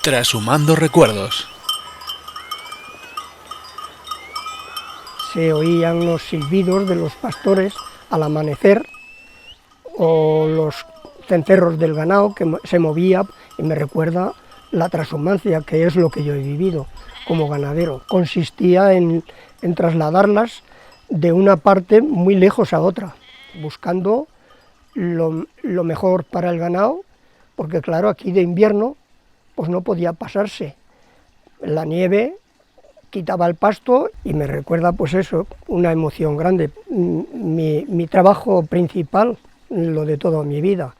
Trashumando recuerdos. Se oían los silbidos de los pastores al amanecer o los cencerros del ganado que se movía, y me recuerda la trashumancia, que es lo que yo he vivido como ganadero. Consistía en trasladarlas de una parte muy lejos a otra, buscando lo mejor para el ganado, porque claro, aquí de invierno pues no podía pasarse. La nieve quitaba el pasto y me recuerda pues eso, una emoción grande. Mi trabajo principal, lo de toda mi vida.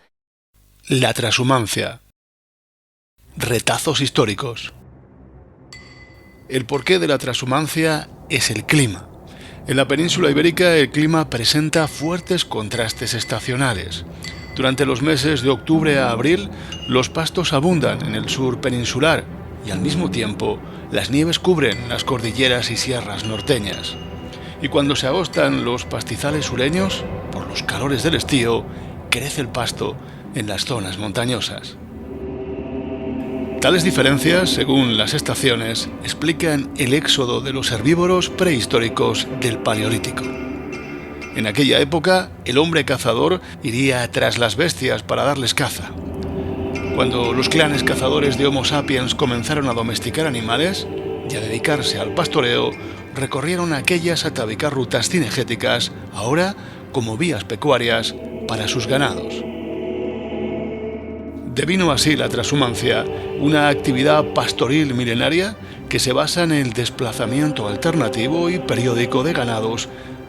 La trashumancia. Retazos históricos. El porqué de la trashumancia es el clima. En la península ibérica el clima presenta fuertes contrastes estacionales. Durante los meses de octubre a abril, los pastos abundan en el sur peninsular y al mismo tiempo las nieves cubren las cordilleras y sierras norteñas. Y cuando se agostan los pastizales sureños, por los calores del estío, crece el pasto en las zonas montañosas. Tales diferencias, según las estaciones, explican el éxodo de los herbívoros prehistóricos del Paleolítico. En aquella época, el hombre cazador iría tras las bestias para darles caza. Cuando los clanes cazadores de Homo sapiens comenzaron a domesticar animales y a dedicarse al pastoreo, recorrieron aquellas atávicas rutas cinegéticas, ahora como vías pecuarias para sus ganados. Devino así la trashumancia, una actividad pastoril milenaria que se basa en el desplazamiento alternativo y periódico de ganados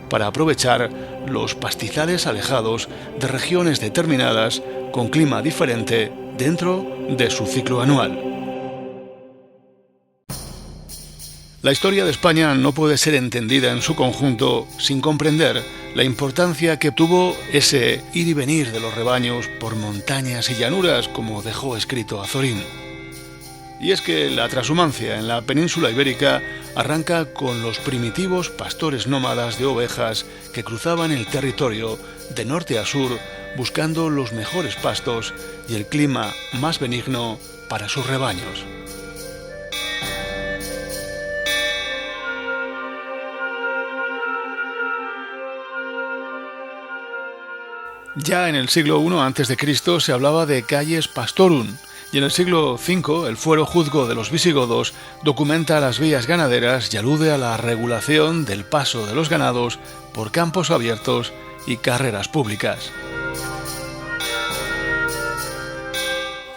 para aprovechar los pastizales alejados de regiones determinadas con clima diferente dentro de su ciclo anual. La historia de España no puede ser entendida en su conjunto sin comprender la importancia que tuvo ese ir y venir de los rebaños por montañas y llanuras, como dejó escrito Azorín. Y es que la trashumancia en la península ibérica arranca con los primitivos pastores nómadas de ovejas que cruzaban el territorio de norte a sur buscando los mejores pastos y el clima más benigno para sus rebaños. Ya en el siglo I a.C. se hablaba de calles pastorum, y en el siglo V el fuero juzgo de los visigodos documenta las vías ganaderas y alude a la regulación del paso de los ganados por campos abiertos y carreras públicas.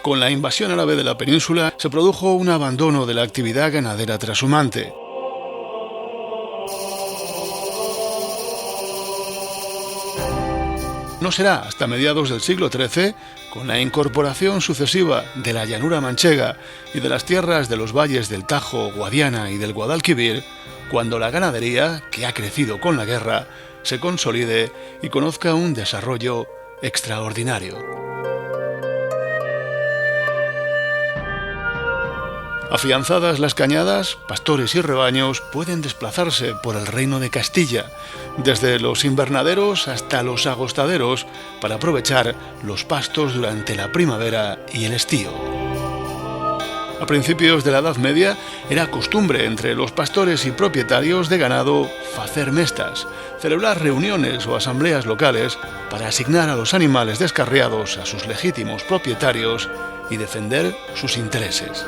Con la invasión árabe de la península se produjo un abandono de la actividad ganadera trashumante. No será hasta mediados del siglo XIII, con la incorporación sucesiva de la llanura manchega y de las tierras de los valles del Tajo, Guadiana y del Guadalquivir, cuando la ganadería, que ha crecido con la guerra, se consolide y conozca un desarrollo extraordinario. Afianzadas las cañadas, pastores y rebaños pueden desplazarse por el reino de Castilla, desde los invernaderos hasta los agostaderos, para aprovechar los pastos durante la primavera y el estío. A principios de la Edad Media era costumbre entre los pastores y propietarios de ganado facer mestas, celebrar reuniones o asambleas locales para asignar a los animales descarriados a sus legítimos propietarios y defender sus intereses.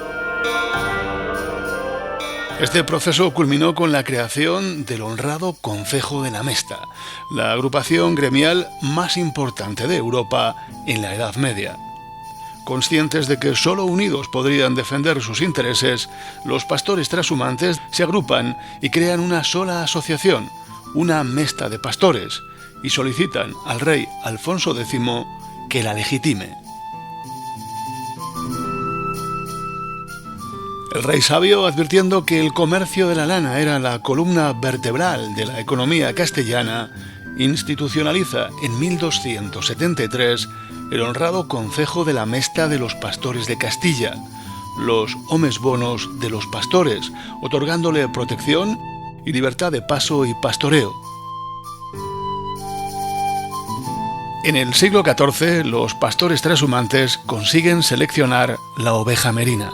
Este proceso culminó con la creación del honrado Concejo de la Mesta, la agrupación gremial más importante de Europa en la Edad Media. Conscientes de que solo unidos podrían defender sus intereses, los pastores trashumantes se agrupan y crean una sola asociación, una Mesta de Pastores, y solicitan al rey Alfonso X que la legitime. El rey sabio, advirtiendo que el comercio de la lana era la columna vertebral de la economía castellana, institucionaliza en 1273 el honrado Concejo de la Mesta de los Pastores de Castilla, los homes bonos de los pastores, otorgándole protección y libertad de paso y pastoreo. En el siglo XIV, los pastores trashumantes consiguen seleccionar la oveja merina.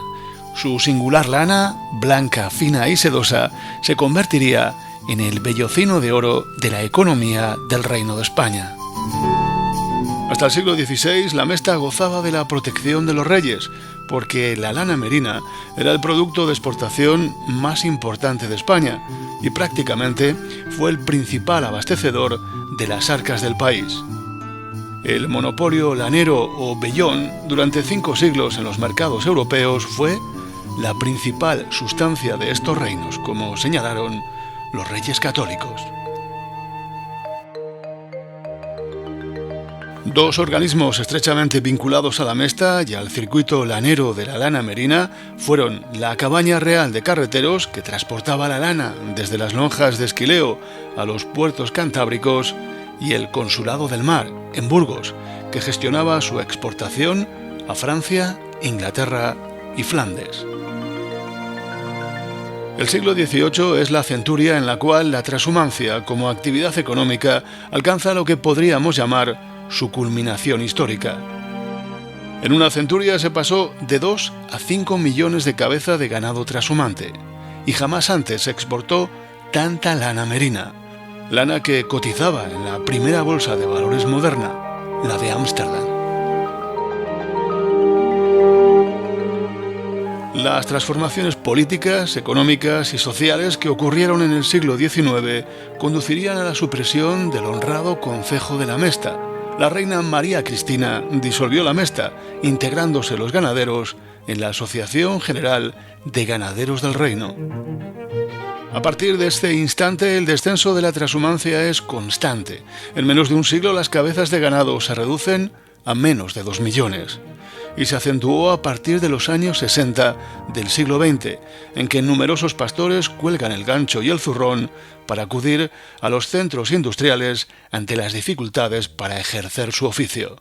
Su singular lana, blanca, fina y sedosa, se convertiría en el vellocino de oro de la economía del Reino de España. Hasta el siglo XVI, la mesta gozaba de la protección de los reyes, porque la lana merina era el producto de exportación más importante de España y prácticamente fue el principal abastecedor de las arcas del país. El monopolio lanero o vellón durante 5 siglos en los mercados europeos fue la principal sustancia de estos reinos, como señalaron los reyes católicos. Dos organismos estrechamente vinculados a la mesta y al circuito lanero de la lana merina fueron la Cabaña Real de Carreteros, que transportaba la lana desde las lonjas de Esquileo a los puertos cantábricos, y el Consulado del Mar, en Burgos, que gestionaba su exportación a Francia, Inglaterra y Flandes. El siglo XVIII es la centuria en la cual la trashumancia como actividad económica alcanza lo que podríamos llamar su culminación histórica. En una centuria se pasó de 2 a 5 millones de cabezas de ganado trashumante, y jamás antes se exportó tanta lana merina, lana que cotizaba en la primera bolsa de valores moderna, la de Ámsterdam. Las transformaciones políticas, económicas y sociales que ocurrieron en el siglo XIX conducirían a la supresión del honrado concejo de la Mesta. La reina María Cristina disolvió la Mesta, integrándose los ganaderos en la Asociación General de Ganaderos del Reino. A partir de este instante, el descenso de la trashumancia es constante. En menos de un siglo, las cabezas de ganado se reducen a menos de 2 millones. Y se acentuó a partir de los años 60 del siglo XX, en que numerosos pastores cuelgan el gancho y el zurrón para acudir a los centros industriales ante las dificultades para ejercer su oficio.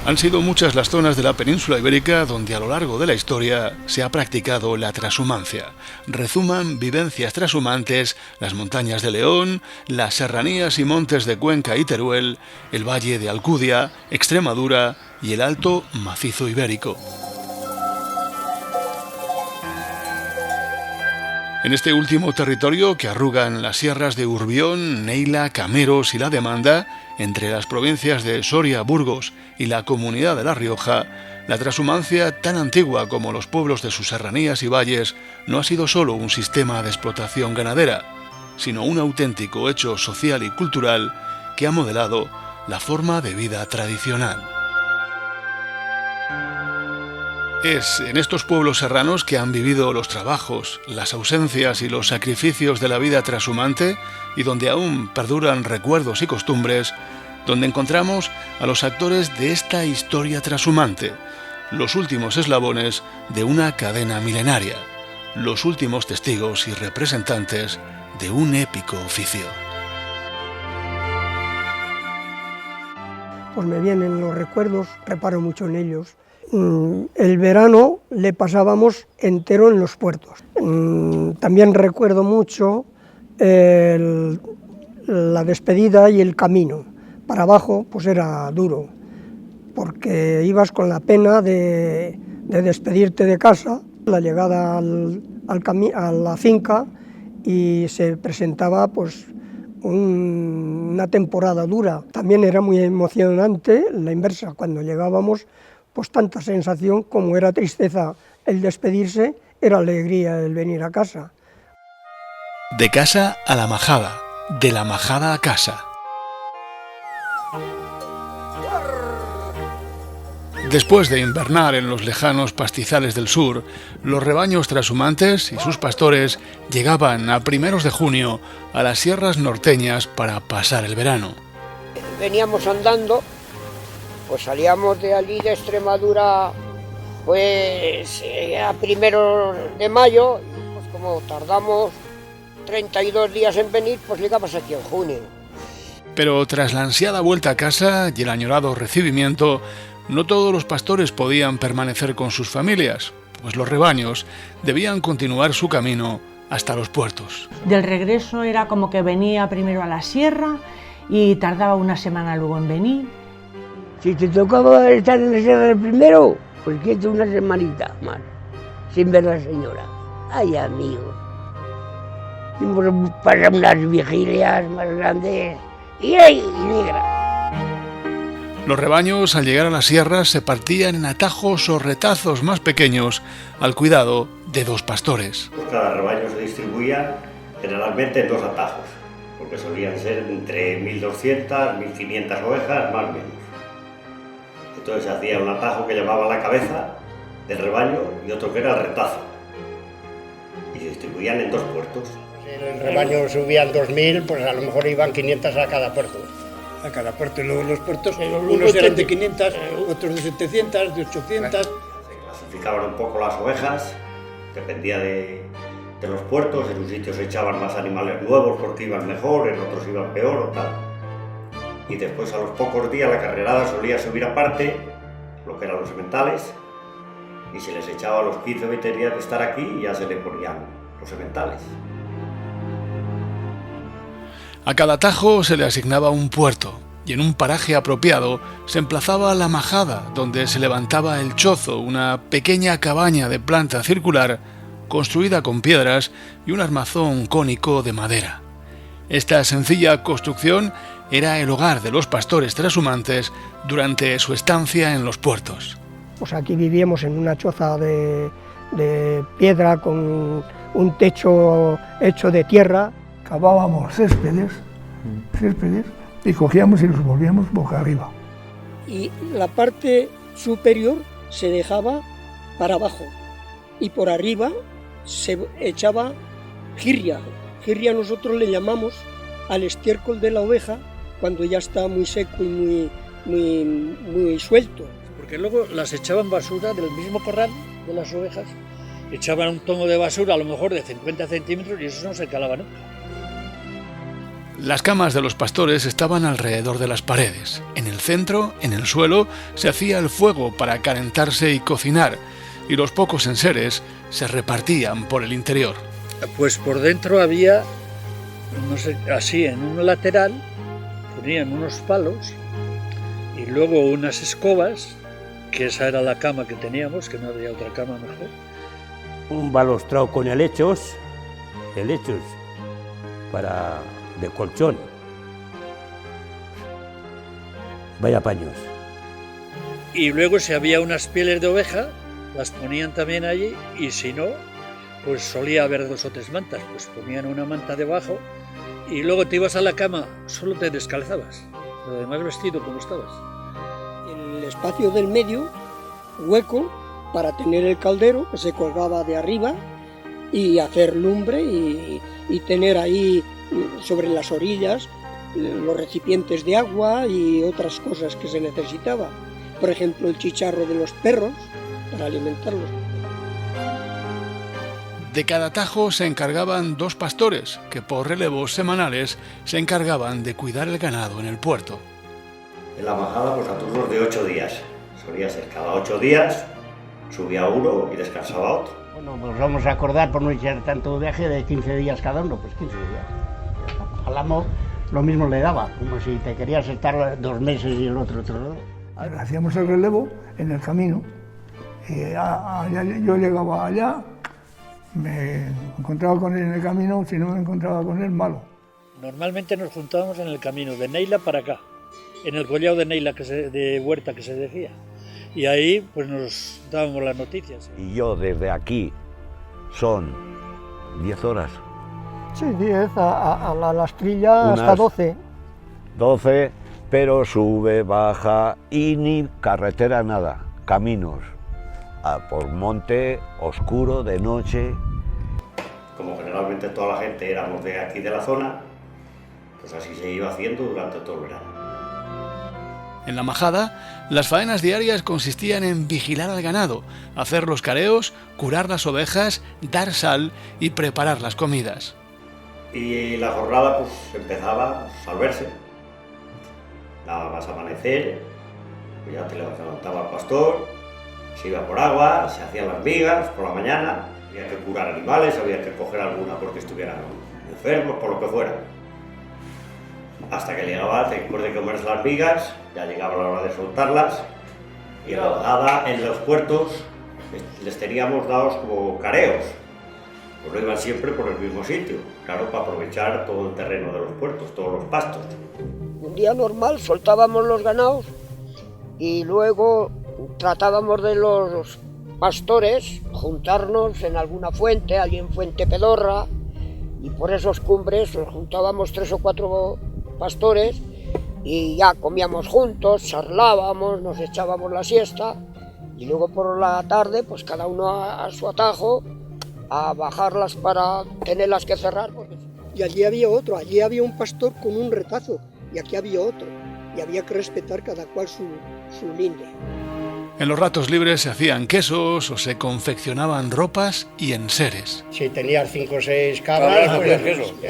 Han sido muchas las zonas de la península ibérica donde a lo largo de la historia se ha practicado la trashumancia. Rezuman vivencias trashumantes las montañas de León, las serranías y montes de Cuenca y Teruel, el valle de Alcudia, Extremadura y el alto macizo ibérico. En este último territorio, que arrugan las sierras de Urbión, Neila, Cameros y La Demanda, entre las provincias de Soria, Burgos y la Comunidad de La Rioja, la trashumancia, tan antigua como los pueblos de sus serranías y valles, no ha sido solo un sistema de explotación ganadera, sino un auténtico hecho social y cultural que ha modelado la forma de vida tradicional. Es en estos pueblos serranos que han vivido los trabajos, las ausencias y los sacrificios de la vida trashumante, y donde aún perduran recuerdos y costumbres, donde encontramos a los actores de esta historia trashumante, los últimos eslabones de una cadena milenaria, los últimos testigos y representantes de un épico oficio. Pues me vienen los recuerdos, reparo mucho en ellos. El verano le pasábamos entero en los puertos. También recuerdo mucho la despedida y el camino. Para abajo pues era duro, porque ibas con la pena de despedirte de casa, la llegada a la finca, y se presentaba pues una temporada dura. También era muy emocionante la inversa, cuando llegábamos, pues tanta sensación como era tristeza el despedirse, era alegría el venir a casa. De casa a la majada, de la majada a casa. Después de invernar en los lejanos pastizales del sur, los rebaños trashumantes y sus pastores llegaban a primeros de junio a las sierras norteñas para pasar el verano. Veníamos andando, pues salíamos de allí de Extremadura pues a primeros de mayo, pues como tardamos 32 días en venir, pues llegamos aquí en junio. Pero tras la ansiada vuelta a casa y el añorado recibimiento, no todos los pastores podían permanecer con sus familias, pues los rebaños debían continuar su camino hasta los puertos. Del regreso era como que venía primero a la sierra y tardaba una semana luego en venir. Si te tocaba estar en la sierra del primero, pues quieto una semanita más, sin ver a la señora. Ay, amigo. Para unas vigilias más grandes y ¡ay, negra! Los rebaños, al llegar a las sierras, se partían en atajos o retazos más pequeños al cuidado de 2 pastores. Cada rebaño se distribuía generalmente en 2 atajos, porque solían ser entre 1.200, 1.500 ovejas, más o menos. Entonces se hacía un atajo que llamaba la cabeza del rebaño y otro que era el retazo. Y se distribuían en 2 puertos. Si el rebaño subían 2.000, pues a lo mejor iban 500 a cada puerto. A cada puerto, y luego los puertos, unos eran de 500, otros de 700, de 800. Se clasificaban un poco las ovejas, dependía de los puertos, en un sitio se echaban más animales nuevos porque iban mejor, en otros iban peor o tal. Y después a los pocos días la carrerada solía subir aparte, lo que eran los sementales, y se les echaba a los 15 o 20 días de estar aquí y ya se le ponían los sementales. A cada atajo se le asignaba un puerto y en un paraje apropiado se emplazaba la majada, donde se levantaba el chozo, una pequeña cabaña de planta circular construida con piedras y un armazón cónico de madera. Esta sencilla construcción era el hogar de los pastores trashumantes durante su estancia en los puertos. Pues aquí vivíamos en una choza de piedra con un techo hecho de tierra. Cavábamos céspedes y cogíamos y los volvíamos boca arriba. Y la parte superior se dejaba para abajo y por arriba se echaba jirria. Jirria nosotros le llamamos al estiércol de la oveja cuando ya está muy seco y muy suelto. Porque luego las echaban basura del mismo corral de las ovejas, echaban un tomo de basura a lo mejor de 50 centímetros y eso no se calaba nunca. Las camas de los pastores estaban alrededor de las paredes. En el centro, en el suelo, se hacía el fuego para calentarse y cocinar, y los pocos enseres se repartían por el interior. Pues por dentro había, no sé, así en un lateral, ponían unos palos y luego unas escobas, que esa era la cama que teníamos, que no había otra cama mejor. Un balustrado con helechos de colchón. Vaya paños. Y luego si había unas pieles de oveja, las ponían también allí, y si no, pues solía haber 2 o 3 mantas, pues ponían una manta debajo y luego te ibas a la cama, solo te descalzabas, lo demás vestido como estabas. El espacio del medio, hueco, para tener el caldero que se colgaba de arriba y hacer lumbre y tener ahí sobre las orillas los recipientes de agua y otras cosas que se necesitaba. Por ejemplo, el chicharro de los perros para alimentarlos. De cada tajo se encargaban 2 pastores, que por relevos semanales se encargaban de cuidar el ganado en el puerto. En la majada, pues a turnos de 8 días. Solía ser cada 8 días, subía uno y descansaba otro. Bueno, pues vamos a acordar por no echar tanto viaje de 15 días cada uno, pues 15 días. Al amo lo mismo le daba, como si te querías estar 2 meses y el otro. Hacíamos el relevo en el camino y yo llegaba allá, me encontraba con él en el camino, si no me encontraba con él, malo. Normalmente nos juntábamos en el camino de Neila para acá, en el collado de Neila, de Huerta que se decía, y ahí pues nos dábamos las noticias. Y yo desde aquí son 10 horas. Sí, 10, a la lastrilla hasta 12. 12, pero sube, baja y ni carretera nada, caminos. Por monte, oscuro, de noche. Como generalmente toda la gente éramos de aquí de la zona, pues así se iba haciendo durante todo el verano. En la majada, las faenas diarias consistían en vigilar al ganado, hacer los careos, curar las ovejas, dar sal y preparar las comidas. Y la jornada pues empezaba al verse, nada más amanecer, pues ya te levantaba el pastor, se iba por agua, se hacían las migas por la mañana, había que curar animales, había que coger alguna porque estuvieran enfermos, por lo que fuera. hasta que llegaba, después de comerse las migas, ya llegaba la hora de soltarlas, y a la bajada en los puertos les teníamos dados como careos, pues no iban siempre por el mismo sitio, claro, para aprovechar todo el terreno de los puertos, todos los pastos. Un día normal soltábamos los ganados y luego tratábamos de los pastores juntarnos en alguna fuente, allí en Fuente Pedorra, y por esos cumbres nos juntábamos 3 o 4 pastores y ya comíamos juntos, charlábamos, nos echábamos la siesta y luego por la tarde pues cada uno a su atajo a bajarlas para tenerlas que cerrar. Y allí había otro, allí había un pastor con un retazo y aquí había otro y había que respetar cada cual su linde. En los ratos libres se hacían quesos o se confeccionaban ropas y enseres. Si tenías 5 o 6 cabras, pues,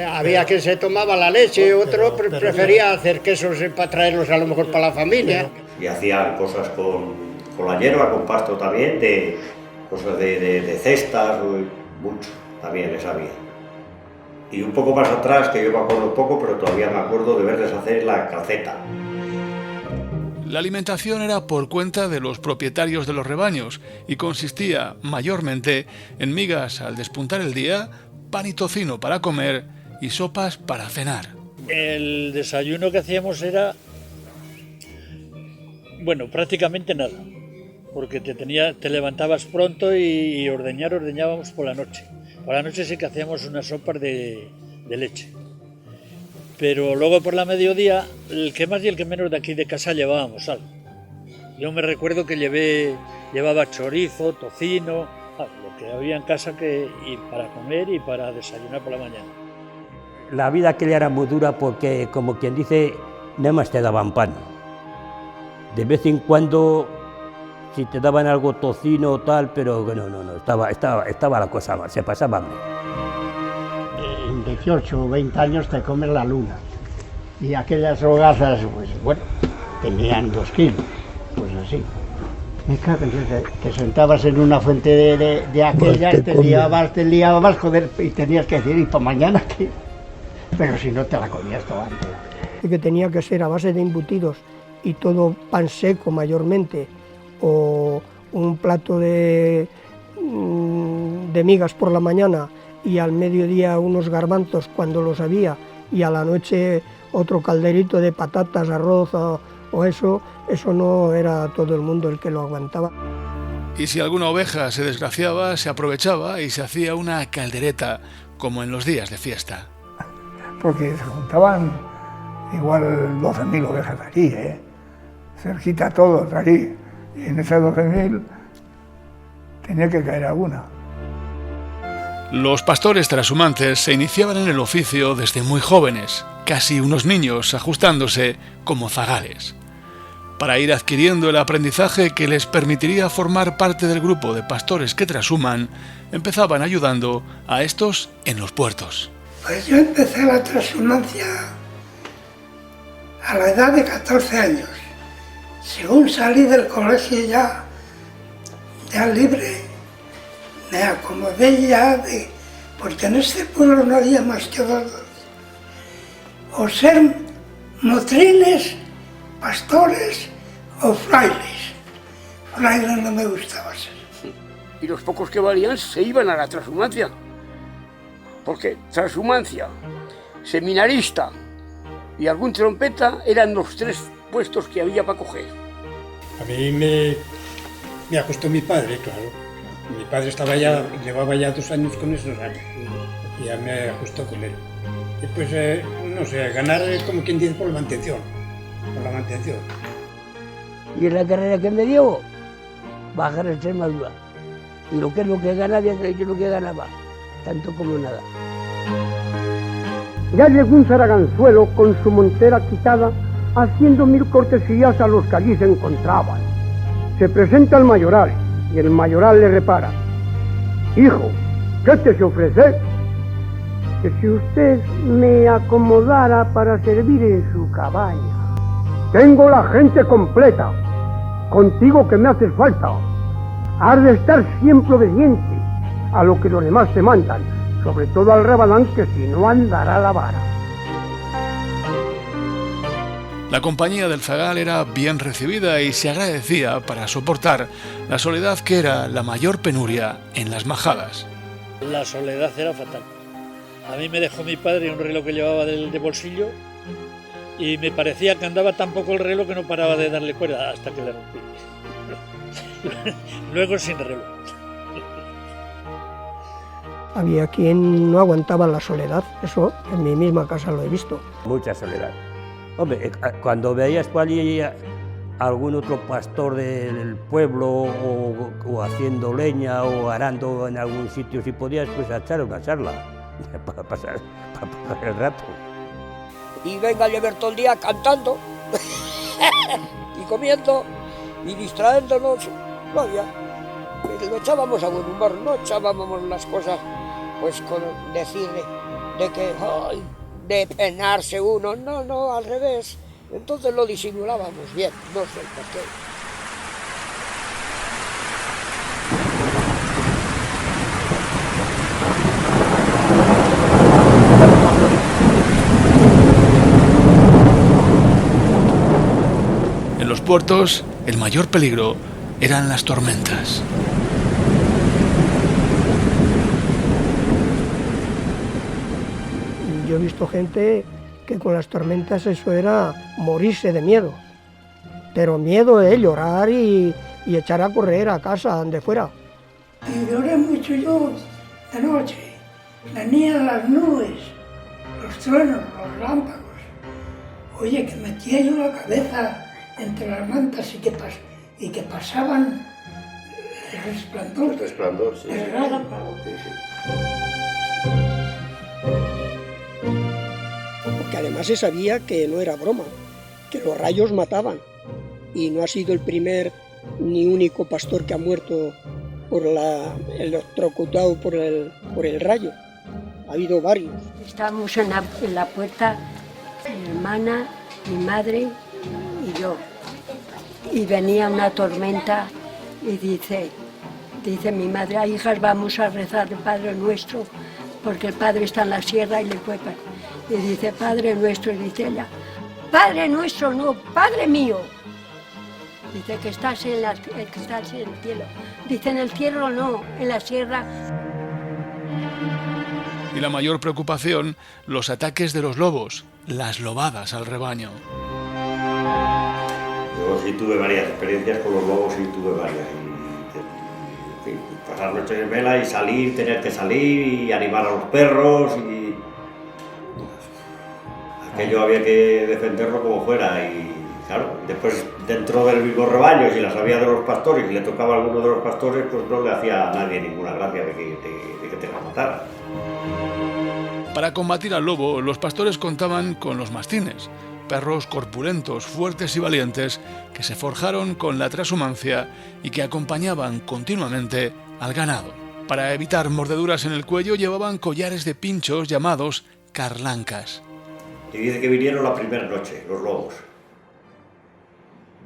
había que se tomaba la leche, otro prefería hacer quesos para traerlos a lo mejor para la familia. Y hacían cosas con la hierba, con pasto también, de cosas de cestas, mucho también les había. Y un poco más atrás, que yo me acuerdo poco, pero todavía me acuerdo de verles hacer la calceta. La alimentación era por cuenta de los propietarios de los rebaños y consistía mayormente en migas al despuntar el día, pan y tocino para comer y sopas para cenar. El desayuno que hacíamos era, bueno, prácticamente nada, porque te levantabas pronto y ordeñábamos por la noche. Por la noche sí que hacíamos unas sopas de leche. Pero luego por la mediodía, el que más y el que menos de aquí de casa llevábamos algo. Yo me recuerdo que llevaba chorizo, tocino, lo que había en casa y para comer y para desayunar por la mañana. La vida aquella era muy dura porque, como quien dice, nada más te daban pan. De vez en cuando, si te daban algo tocino o tal, pero no, estaba la cosa mal, se pasaba hambre. En 18 o 20 años te comes la luna. Y aquellas hogazas, pues bueno, tenían 2 kilos, pues así. Te sentabas en una fuente de aquellas, te liabas, joder, y tenías que decir, ¿y para mañana qué? Pero si no te la comías toda antes. Que tenía que ser a base de embutidos y todo pan seco mayormente, o un plato de migas por la mañana y al mediodía unos garbanzos cuando los había y a la noche otro calderito de patatas, arroz o eso no era todo el mundo el que lo aguantaba. Y si alguna oveja se desgraciaba, se aprovechaba y se hacía una caldereta, como en los días de fiesta. Porque se juntaban igual 12.000 ovejas aquí, cerquita todos aquí, y en esas 12.000 tenía que caer alguna. Los pastores trashumantes se iniciaban en el oficio desde muy jóvenes, casi unos niños, ajustándose como zagales, para ir adquiriendo el aprendizaje que les permitiría formar parte del grupo de pastores que trashuman. Empezaban ayudando a estos en los puertos. Pues yo empecé la transhumancia a la edad de 14 años. Según salí del colegio ya libre, me acomodé ya porque en este pueblo no había más que 2. O ser motrines, pastores o frailes. Frailes no me gustaba ser. Y los pocos que valían se iban a la transhumancia. Porque transhumancia, seminarista y algún trompeta eran los 3 puestos que había para coger. A mí me ajustó mi padre, claro. Mi padre llevaba ya 2 años con esos años y ya me ajustó con él. Y pues, no sé, ganar como quien dice por la mantención. Y en la carrera que me dio, bajar a Extremadura. Y lo que es lo que ganaba, yo lo que ganaba, tanto como nada. Ya llegó un zaraganzuelo con su montera quitada, haciendo 1000 cortesías a los que allí se encontraban. Se presenta el mayoral, y el mayoral le repara. Hijo, ¿qué te se ofrece? Que si usted me acomodara para servir en su cabaña. Tengo la gente completa, contigo que me haces falta. Has de estar siempre obediente a lo que los demás te mandan, sobre todo al rabalán, que si no andará la vara. La compañía del zagal era bien recibida y se agradecía para soportar la soledad que era la mayor penuria en las majadas. La soledad era fatal. A mí me dejó mi padre un reloj que llevaba de bolsillo y me parecía que andaba tan poco el reloj que no paraba de darle cuerda hasta que le rompí. Luego sin reloj. Había quien no aguantaba la soledad, eso en mi misma casa lo he visto. Mucha soledad. Hombre, cuando veías por allí algún otro pastor del pueblo o haciendo leña o arando en algún sitio, si podías, pues echar una charla para pasar el rato. Y venga a ver todo el día cantando y comiendo y distraéndonos. No había. Lo echábamos a buen humor, no echábamos las cosas pues con decir de que ay, de penarse uno, no, al revés. Entonces lo disimulábamos bien, no sé por qué. En los puertos, el mayor peligro eran las tormentas. Yo he visto gente que con las tormentas eso era morirse de miedo. Pero miedo es llorar y echar a correr a casa, donde fuera. Y lloré mucho yo de noche. Venían las nubes, los truenos, los lámpagos. Oye, que metía yo la cabeza entre las mantas y que pasaban el resplandor. El resplandor, sí. El relámpago. Sí, sí. Porque además se sabía que no era broma, que los rayos mataban. Y no ha sido el primer ni único pastor que ha muerto por electrocutado por el rayo. Ha habido varios. Estábamos en la puerta, mi hermana, mi madre y yo. Y venía una tormenta y dice mi madre, "Ay, hijas, vamos a rezar el Padre Nuestro, porque el Padre está en la sierra y le fue". Y dice, "Padre Nuestro", y dice ella, "Padre Nuestro, no, Padre mío". Dice que estás en el cielo. Dice, "En el cielo no, en la sierra". Y la mayor preocupación, los ataques de los lobos, las lobadas al rebaño. Yo sí tuve varias experiencias con los lobos, sí tuve varias. Y pasar noches en vela y salir, tener que salir y animar a los perros. Y aquello había que defenderlo como fuera. Y claro, después dentro del mismo rebaño, si las había de los pastores y le tocaba a alguno de los pastores, pues no le hacía a nadie ninguna gracia de que te la matara. Para combatir al lobo, los pastores contaban con los mastines, perros corpulentos, fuertes y valientes que se forjaron con la trashumancia y que acompañaban continuamente al ganado. Para evitar mordeduras en el cuello llevaban collares de pinchos llamados carlancas. Y dice que vinieron la primera noche, los lobos.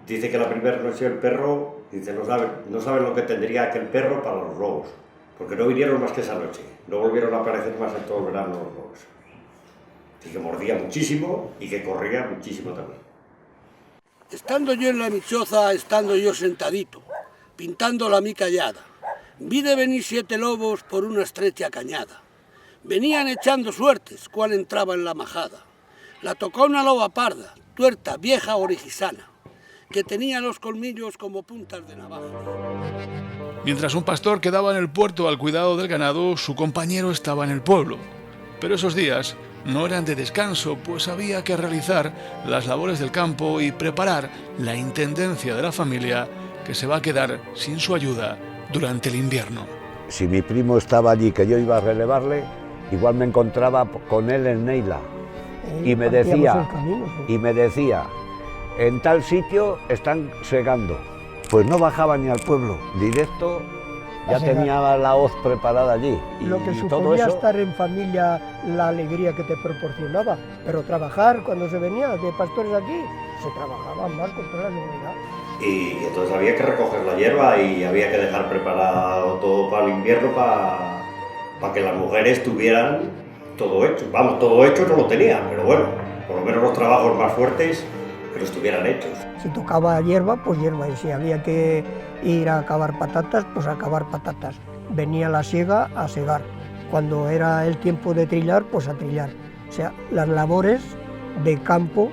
Dice que la primera noche el perro, dice, no saben lo que tendría aquel perro para los lobos, porque no vinieron más que esa noche, no volvieron a aparecer más en todo el verano los lobos. Y que mordía muchísimo y que corría muchísimo también. Estando yo en la michoza, estando yo sentadito, pintando la mi callada, vi de venir 7 lobos por una estrecha cañada. Venían echando suertes, cual entraba en la majada. La tocó una loba parda, tuerta, vieja, origisana, que tenía los colmillos como puntas de navaja. Mientras un pastor quedaba en el puerto al cuidado del ganado, su compañero estaba en el pueblo. Pero esos días no eran de descanso, pues había que realizar las labores del campo y preparar la intendencia de la familia que se va a quedar sin su ayuda durante el invierno. Si mi primo estaba allí, que yo iba a relevarle, igual me encontraba con él en Neila y me decía, en tal sitio están segando. Pues no bajaba ni al pueblo, directo. Ya tenía la hoz preparada allí. Lo que y todo suponía eso, estar en familia, la alegría que te proporcionaba, pero trabajar cuando se venía de pastores aquí, se trabajaba más con toda la seguridad. Y entonces había que recoger la hierba y había que dejar preparado todo para el invierno para que las mujeres tuvieran todo hecho. Vamos, todo hecho no lo tenían, pero bueno, por lo menos los trabajos más fuertes, no estuvieran hechos. Si tocaba hierba, pues hierba, y si había que ir a cavar patatas, pues a cavar patatas. Venía la siega a segar. Cuando era el tiempo de trillar, pues a trillar. O sea, las labores de campo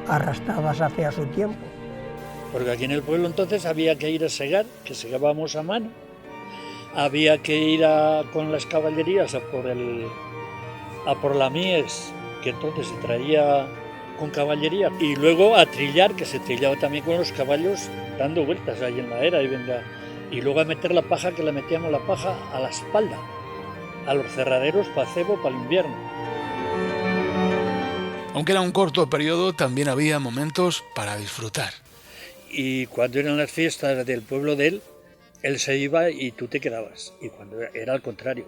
arrastradas hacia su tiempo. Porque aquí en el pueblo entonces había que ir a segar, que segábamos a mano. Había que ir con las caballerías a por la mies, que entonces se traía con caballería, y luego a trillar, que se trillaba también con los caballos dando vueltas ahí en la era, y luego a meter la paja, que le metíamos la paja a la espalda, a los cerraderos para cebo, para el invierno. Aunque era un corto periodo, también había momentos para disfrutar. Y cuando eran las fiestas del pueblo de él se iba y tú te quedabas. Y cuando era al contrario,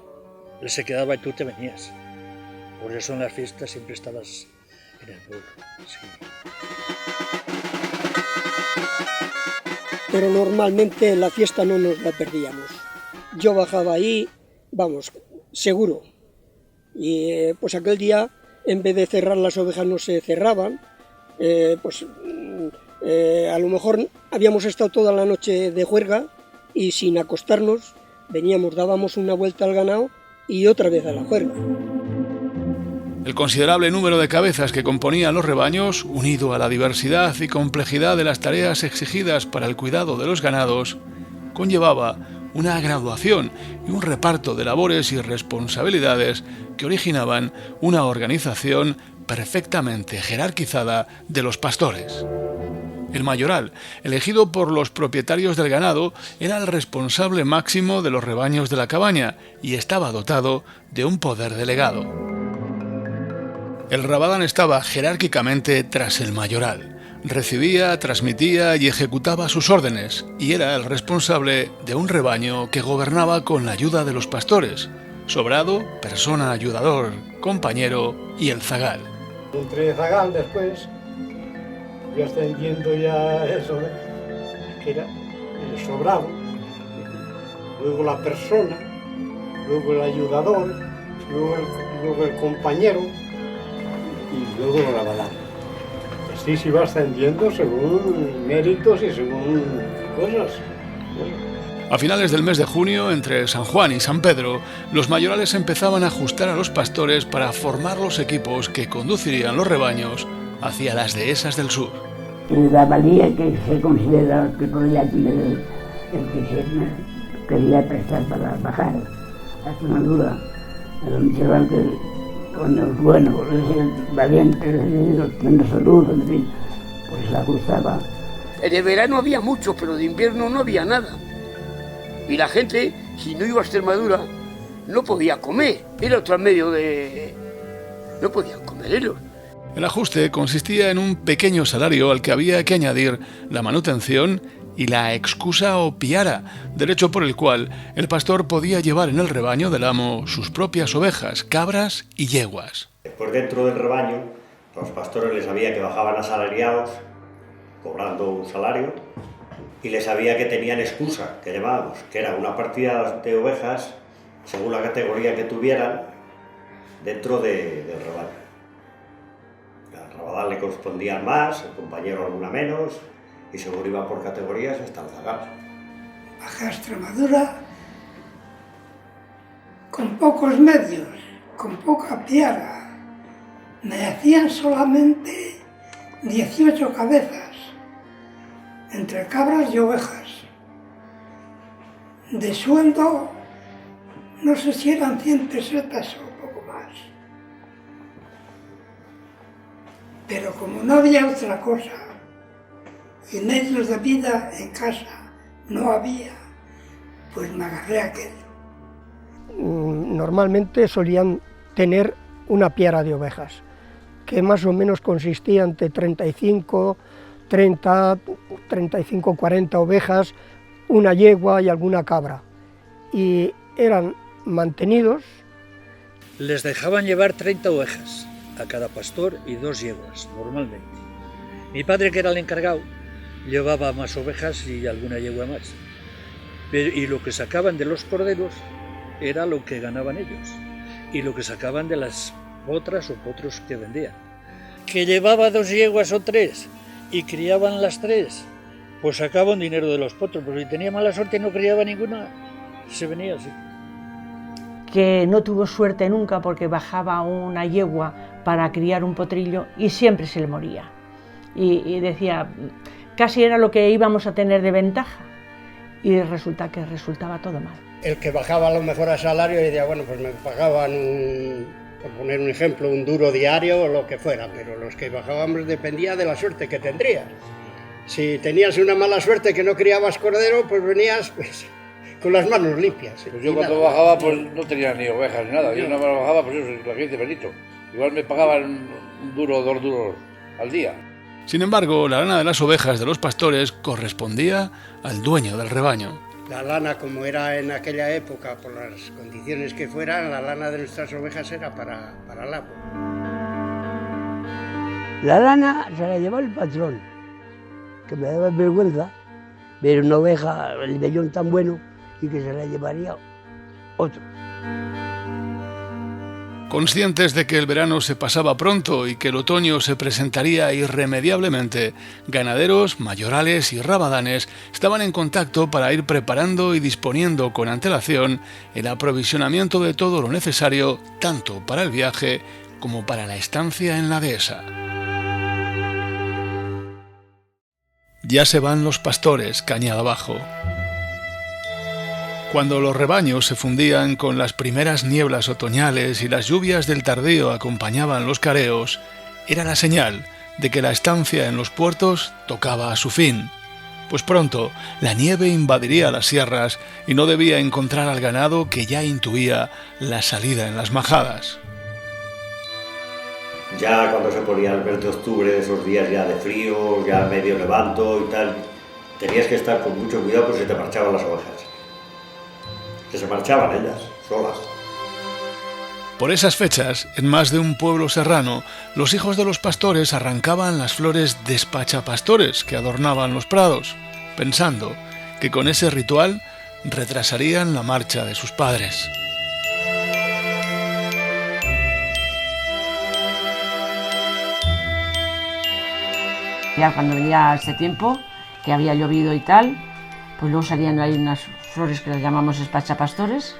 él se quedaba y tú te venías. Por eso en las fiestas siempre estabas en el pueblo. Sí. Pero normalmente la fiesta no nos la perdíamos. Yo bajaba ahí, vamos, seguro. Y pues aquel día, en vez de cerrar las ovejas, no se cerraban. A lo mejor habíamos estado toda la noche de juerga y sin acostarnos veníamos, dábamos una vuelta al ganado y otra vez a la juerga. El considerable número de cabezas que componían los rebaños, unido a la diversidad y complejidad de las tareas exigidas para el cuidado de los ganados, conllevaba una graduación y un reparto de labores y responsabilidades que originaban una organización perfectamente jerarquizada de los pastores. El mayoral, elegido por los propietarios del ganado, era el responsable máximo de los rebaños de la cabaña y estaba dotado de un poder delegado. El rabadán estaba jerárquicamente tras el mayoral. Recibía, transmitía y ejecutaba sus órdenes, y era el responsable de un rebaño que gobernaba con la ayuda de los pastores: sobrado, persona ayudador, compañero y el zagal. Entre zagal después, ya extendiendo ya eso, que era el sobrado, luego la persona, luego el ayudador, luego el compañero y luego el rabadán. Así se va ascendiendo según méritos y según cosas. A finales del mes de junio, entre San Juan y San Pedro, los mayorales empezaban a ajustar a los pastores para formar los equipos que conducirían los rebaños hacia las dehesas del sur. La valía que se considera que podía tener el que se quería prestar para bajar a Extremadura, el chaval que cuando es bueno, es el valiente, tiene salud, en fin, pues la gustaba. De verano había mucho, pero de invierno no había nada. Y la gente, si no iba a Extremadura, no podía comer. Era otro medio de... no podían comer ellos. El ajuste consistía en un pequeño salario al que había que añadir la manutención y la excusa o piara, derecho por el cual el pastor podía llevar en el rebaño del amo sus propias ovejas, cabras y yeguas. Después, dentro del rebaño, los pastores les sabía que bajaban asalariados, cobrando un salario, y les sabía que tenían excusa, que llamábamos, que era una partida de ovejas según la categoría que tuvieran dentro del rebaño. Al rabadán le correspondían más, el compañero alguna menos, y seguro iba por categorías hasta el zagal. Bajé a Extremadura con pocos medios, con poca piara. Me hacían solamente 18 cabezas, entre cabras y ovejas. De sueldo, no sé si eran 100 pesetas o poco más. Pero como no había otra cosa, y medios de vida en casa no había, pues me agarré a aquel. Normalmente solían tener una piara de ovejas, que más o menos consistía entre 35, 30, 35, 40 ovejas, una yegua y alguna cabra. Y eran mantenidos. Les dejaban llevar 30 ovejas a cada pastor y 2 yeguas, normalmente. Mi padre, que era el encargado, llevaba más ovejas y alguna yegua más. Y lo que sacaban de los corderos era lo que ganaban ellos. Y lo que sacaban de las otras o potros que vendían. Que llevaba 2 yeguas o 3 y criaban las 3, pues sacaban dinero de los potros, pero si tenía mala suerte y no criaba ninguna, se venía así. Que no tuvo suerte nunca porque bajaba una yegua para criar un potrillo y siempre se le moría. Y decía, casi era lo que íbamos a tener de ventaja, y resulta que resultaba todo mal. El que bajaba a lo mejor a salario y decía, bueno, pues me pagaban, por poner un ejemplo, un duro diario o lo que fuera, pero los que bajábamos dependía de la suerte que tendrías. Si tenías una mala suerte que no criabas cordero, pues venías pues, con las manos limpias. Pues yo cuando bajaba pues no tenía ni ovejas ni nada, yo nada más bajaba pues eso, la 15 penitos. Igual me pagaban un duro, 2 duros al día. Sin embargo, la lana de las ovejas de los pastores correspondía al dueño del rebaño. La lana, como era en aquella época, por las condiciones que fueran, la lana de nuestras ovejas era para el agua. La lana se la llevaba el patrón, que me daba vergüenza ver una oveja, el vellón tan bueno, y que se la llevaría otro. Conscientes de que el verano se pasaba pronto y que el otoño se presentaría irremediablemente, ganaderos, mayorales y rabadanes estaban en contacto para ir preparando y disponiendo con antelación el aprovisionamiento de todo lo necesario, tanto para el viaje como para la estancia en la dehesa. Ya se van los pastores cañada abajo. Cuando los rebaños se fundían con las primeras nieblas otoñales y las lluvias del tardío acompañaban los careos, era la señal de que la estancia en los puertos tocaba a su fin, pues pronto la nieve invadiría las sierras y no debía encontrar al ganado que ya intuía la salida en las majadas. Ya cuando se ponía el mes de octubre, esos días ya de frío, ya medio levanto y tal, tenías que estar con mucho cuidado porque se te marchaban las ovejas. Que se marchaban ellas, solas. Por esas fechas, en más de un pueblo serrano, los hijos de los pastores arrancaban las flores despachapastores que adornaban los prados, pensando que con ese ritual retrasarían la marcha de sus padres. Ya cuando venía este tiempo, que había llovido y tal, pues luego salían ahí unas flores que las llamamos despachapastores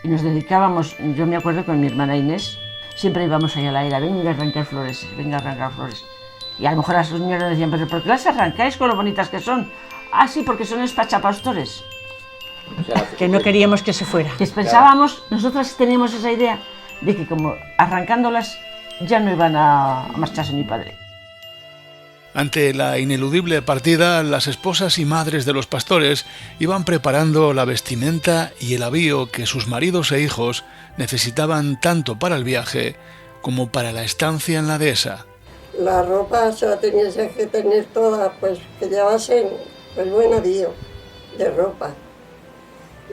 y nos dedicábamos, yo me acuerdo con mi hermana Inés, siempre íbamos ahí a la era, venga a arrancar flores, venga a arrancar flores. Y a lo mejor las señoras decían, pero ¿por qué las arrancáis con lo bonitas que son? Ah, sí, porque son despachapastores. O sea, que no queríamos que se fuera. Que pensábamos, nosotras teníamos esa idea de que como arrancándolas ya no iban a marcharse mi padre. Ante la ineludible partida, las esposas y madres de los pastores iban preparando la vestimenta y el avío que sus maridos e hijos necesitaban tanto para el viaje como para la estancia en la dehesa. La ropa se la tenías que tener toda, pues que llevasen pues, buen avío de ropa.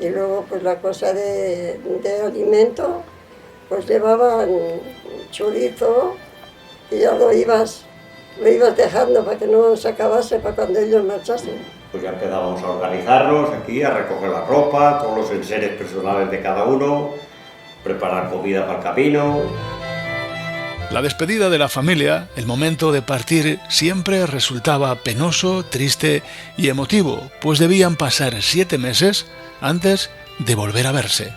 Y luego pues la cosa de alimento, pues llevaban chorizo y ya lo ibas dejando para que no se acabase para cuando ellos marchasen. Pues ya empezábamos a organizarnos aquí, a recoger la ropa, todos los enseres personales de cada uno, preparar comida para el camino. La despedida de la familia, el momento de partir, siempre resultaba penoso, triste y emotivo, pues debían pasar 7 meses antes de volver a verse.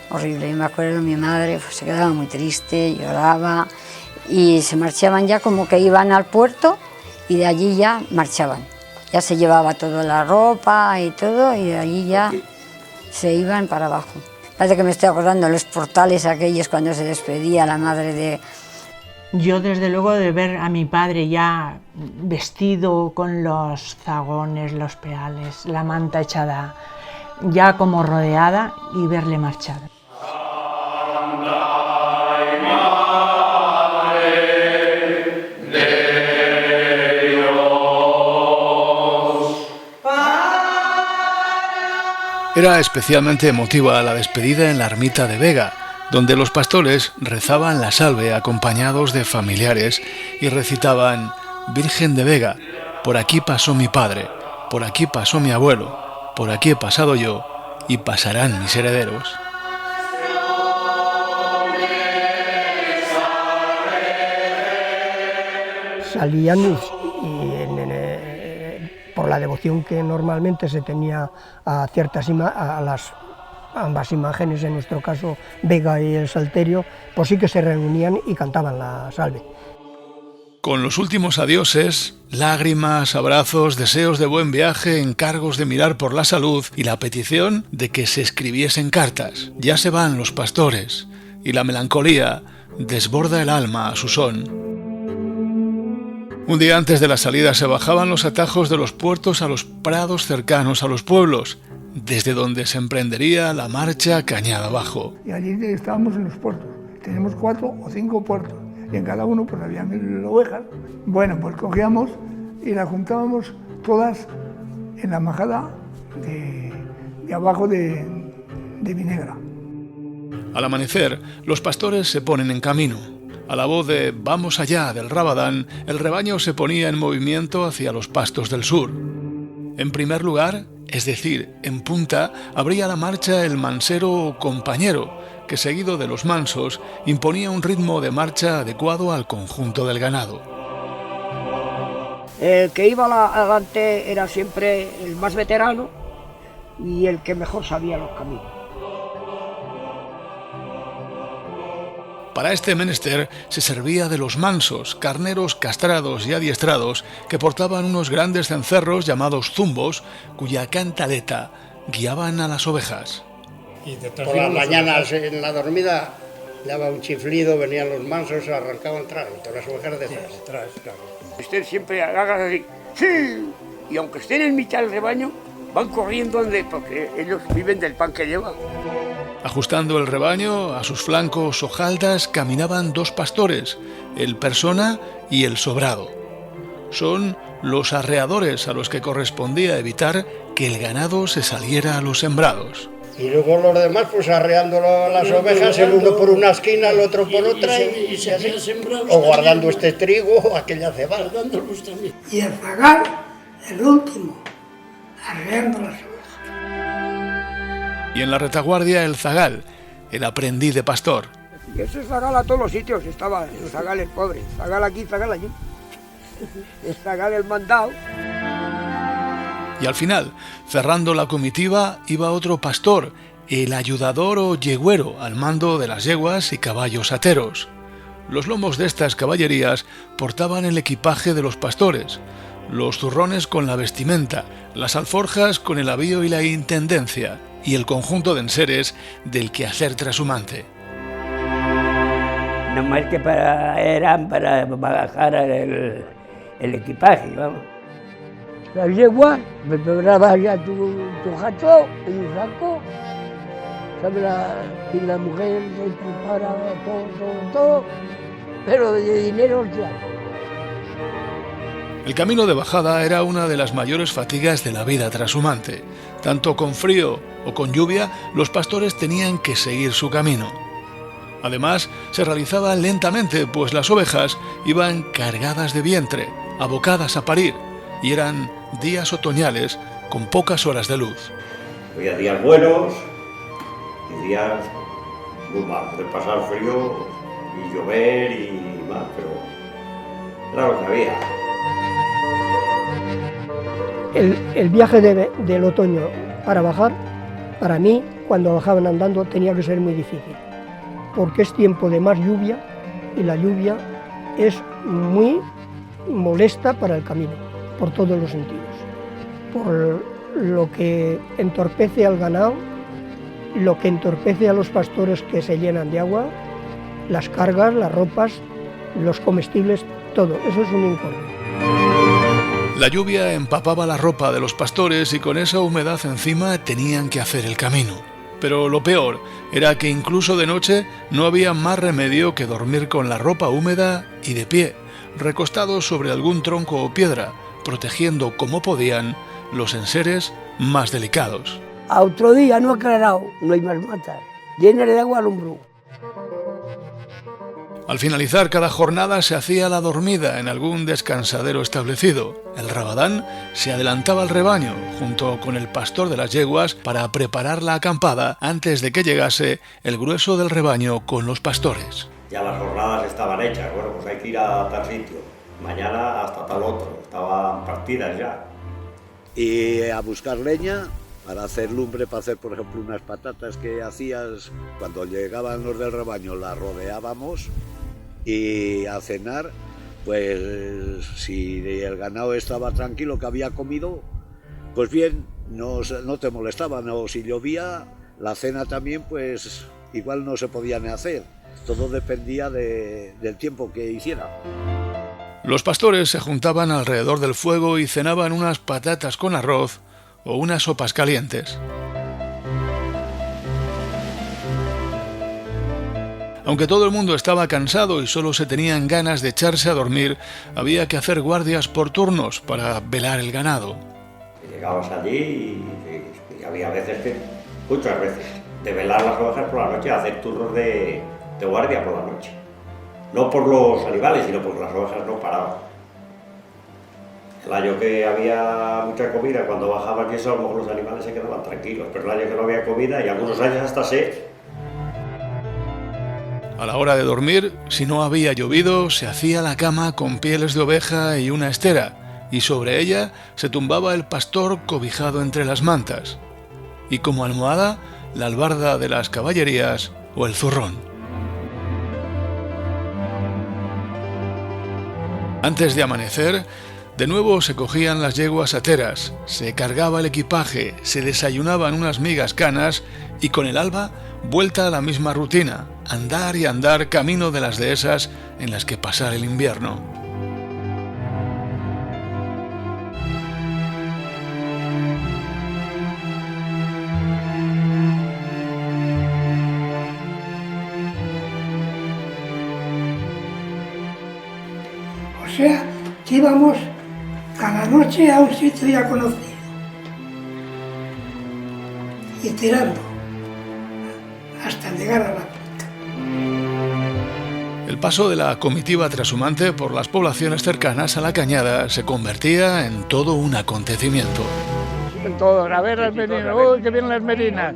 Horrible, yo me acuerdo, mi madre pues, se quedaba muy triste, lloraba y se marchaban ya como que iban al puerto y de allí ya marchaban. Ya se llevaba toda la ropa y todo y de allí ya se iban para abajo. Parece que me estoy acordando de los portales aquellos cuando se despedía la madre de... Yo desde luego de ver a mi padre ya vestido con los zagones, los peales, la manta echada, ya como rodeada y verle marchar. Era especialmente emotiva la despedida en la ermita de Vega, donde los pastores rezaban la salve acompañados de familiares y recitaban: Virgen de Vega, por aquí pasó mi padre, por aquí pasó mi abuelo, por aquí he pasado yo y pasarán mis herederos. Salían y en la devoción que normalmente se tenía a ambas imágenes, en nuestro caso Vega y el Salterio, pues sí que se reunían y cantaban la salve. Con los últimos adioses, lágrimas, abrazos, deseos de buen viaje, encargos de mirar por la salud y la petición de que se escribiesen cartas. Ya se van los pastores y la melancolía desborda el alma a su son. Un día antes de la salida se bajaban los atajos de los puertos a los prados cercanos a los pueblos, desde donde se emprendería la marcha cañada abajo. Y allí estábamos en los puertos. Tenemos 4 o 5 puertos. Y en cada uno pues había 1000 ovejas. Bueno, pues cogíamos y las juntábamos todas en la majada de abajo de Vinegra. Al amanecer, los pastores se ponen en camino. A la voz de «Vamos allá» del Rabadán, el rebaño se ponía en movimiento hacia los pastos del sur. En primer lugar, es decir, en punta, abría la marcha el mansero o compañero, que seguido de los mansos imponía un ritmo de marcha adecuado al conjunto del ganado. El que iba adelante era siempre el más veterano y el que mejor sabía los caminos. Para este menester se servía de los mansos, carneros castrados y adiestrados que portaban unos grandes cencerros llamados zumbos, cuya cantaleta guiaban a las ovejas. Por las mañanas en la dormida daba un chiflido, venían los mansos, arrancaban atrás, y todas las ovejas detrás. Claro. Usted siempre haga así, ¡sí! Y aunque estén en mitad del rebaño, van corriendo porque ellos viven del pan que llevan. Ajustando el rebaño, a sus flancos hojaldas caminaban 2 pastores, el persona y el sobrado. Son los arreadores a los que correspondía evitar que el ganado se saliera a los sembrados. Y luego los demás pues arreando las ovejas, el uno por una esquina, el otro por otra, y así. O guardando este trigo o aquella cebada. Y el zagal, el último, arreando las ovejas. Y en la retaguardia el zagal, el aprendiz de pastor. Y ese zagal a todos los sitios, estaba el zagal el pobre, zagal aquí, zagal allí. El zagal el mandado. Y al final, cerrando la comitiva, iba otro pastor, el ayudador o yegüero, al mando de las yeguas y caballos ateros. Los lomos de estas caballerías portaban el equipaje de los pastores, los zurrones con la vestimenta, las alforjas con el avío y la intendencia, y el conjunto de enseres del quehacer trashumante. No más que eran para bajar el equipaje, vamos. La yegua, me preparaba ya tu jato en un saco, ¿sabes? Y la mujer te prepara todo, pero de dinero ya. El camino de bajada era una de las mayores fatigas de la vida trashumante. Tanto con frío o con lluvia, los pastores tenían que seguir su camino. Además, se realizaba lentamente, pues las ovejas iban cargadas de vientre, abocadas a parir, y eran días otoñales con pocas horas de luz. Había días buenos y días muy malos, de pasar frío y llover y mal, pero era lo que había. El viaje del otoño para bajar, para mí, cuando bajaban andando, tenía que ser muy difícil, porque es tiempo de más lluvia y la lluvia es muy molesta para el camino, por todos los sentidos, por lo que entorpece al ganado, lo que entorpece a los pastores que se llenan de agua, las cargas, las ropas, los comestibles, todo, eso es un inconveniente. La lluvia empapaba la ropa de los pastores y con esa humedad encima tenían que hacer el camino. Pero lo peor era que incluso de noche no había más remedio que dormir con la ropa húmeda y de pie, recostados sobre algún tronco o piedra, protegiendo como podían los enseres más delicados. A otro día no aclarado, no hay más matas, llenas de agua al hombro. Al finalizar cada jornada se hacía la dormida en algún descansadero establecido. El Rabadán se adelantaba al rebaño junto con el pastor de las yeguas para preparar la acampada antes de que llegase el grueso del rebaño con los pastores. Ya las jornadas estaban hechas, bueno, pues hay que ir a tal sitio, mañana hasta tal otro, estaban partidas ya. y a buscar leña para hacer lumbre, para hacer, por ejemplo, unas patatas que hacías cuando llegaban los del rebaño, las rodeábamos, y a cenar, pues si el ganado estaba tranquilo, que había comido, pues bien, no te molestaban, o si llovía, la cena también, pues igual no se podía ni hacer, todo dependía del tiempo que hiciera. Los pastores se juntaban alrededor del fuego y cenaban unas patatas con arroz o unas sopas calientes. Aunque todo el mundo estaba cansado y solo se tenían ganas de echarse a dormir, había que hacer guardias por turnos para velar el ganado. Llegabas allí y había veces muchas veces, de velar las ovejas por la noche, hacer turnos de guardia por la noche. No por los animales, sino porque las ovejas no paraban. El año que había mucha comida, cuando bajaban y eso, a lo mejor los animales se quedaban tranquilos, pero el año que no había comida, y algunos años hasta sed. A la hora de dormir, si no había llovido, se hacía la cama con pieles de oveja y una estera, y sobre ella se tumbaba el pastor cobijado entre las mantas, y como almohada, la albarda de las caballerías o el zurrón. Antes de amanecer, de nuevo se cogían las yeguas ateras, se cargaba el equipaje, se desayunaban unas migas canas y con el alba vuelta a la misma rutina, andar y andar camino de las dehesas en las que pasar el invierno. O sea, que íbamos cada noche a un sitio ya conocido y tirando hasta llegar a la puerta. El paso de la comitiva trashumante por las poblaciones cercanas a la cañada se convertía en todo un acontecimiento. Todos, a ver las merinas, uy, que vienen las merinas.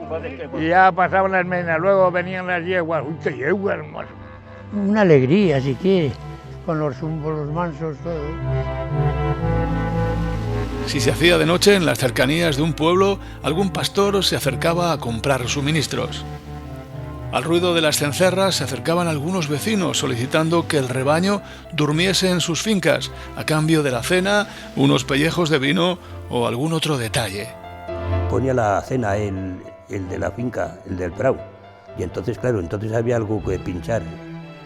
Y ya pasaban las merinas, luego venían las yeguas, uy, qué yeguas, hermano. Una alegría, si quiere, con los zumbos, los mansos, todo. Si se hacía de noche en las cercanías de un pueblo, algún pastor se acercaba a comprar suministros. Al ruido de las cencerras se acercaban algunos vecinos solicitando que el rebaño durmiese en sus fincas, a cambio de la cena, unos pellejos de vino o algún otro detalle. Ponía la cena el de la finca, el del prau, y entonces, claro, entonces había algo que pinchar,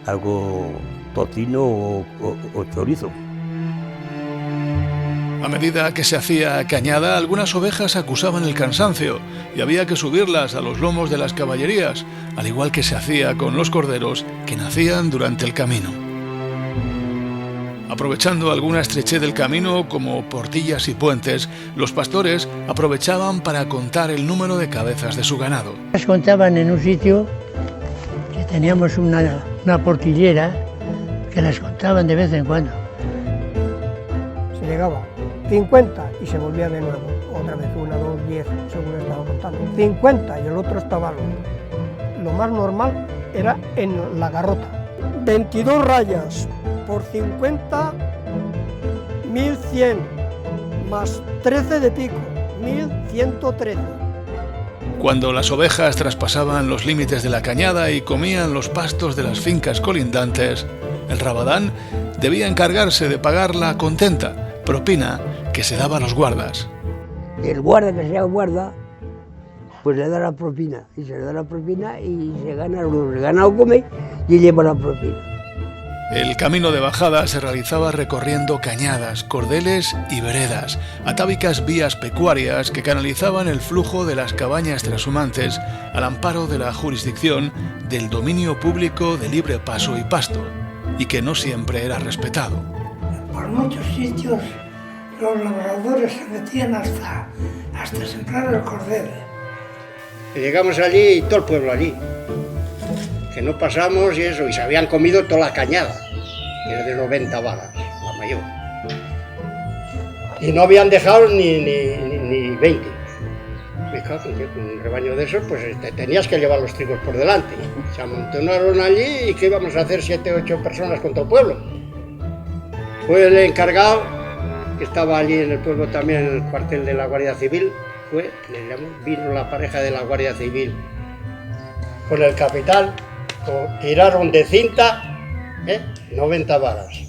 algo tocino o chorizo. A medida que se hacía cañada, algunas ovejas acusaban el cansancio y había que subirlas a los lomos de las caballerías, al igual que se hacía con los corderos que nacían durante el camino. Aprovechando alguna estrechez del camino, como portillas y puentes, los pastores aprovechaban para contar el número de cabezas de su ganado. Las contaban en un sitio que teníamos una portillera que las contaban de vez en cuando. Se llegaba 50 y se volvía de nuevo, otra vez 1, 2, 10, según estaba contando. 50 y el otro estaba al otro. Lo más normal era en la garrota. 22 rayas por 50, 1100, más 13 de pico, 1113. Cuando las ovejas traspasaban los límites de la cañada y comían los pastos de las fincas colindantes, el rabadán debía encargarse de pagar la contenta, propina que se daba a los guardas. El guarda que sea guarda, pues le da la propina, y se le da la propina y se gana el ganado, come y lleva la propina. El camino de bajada se realizaba recorriendo cañadas, cordeles y veredas, atávicas vías pecuarias que canalizaban el flujo de las cabañas trashumantes al amparo de la jurisdicción del dominio público de libre paso y pasto, y que no siempre era respetado. Por muchos sitios los labradores se metían hasta sembrar el cordel. Llegamos allí y todo el pueblo allí, que no pasamos y eso, y se habían comido toda la cañada, que era de 90 varas, la mayor. Y no habían dejado ni 20. Me cago, con un rebaño de esos, pues tenías que llevar los trigos por delante. Se amontonaron allí y ¿qué íbamos a hacer 7 o 8 personas contra el pueblo? Fue el encargado que estaba allí en el pueblo también, en el cuartel de la Guardia Civil, vino la pareja de la Guardia Civil con el capitán, tiraron de cinta 90 varas.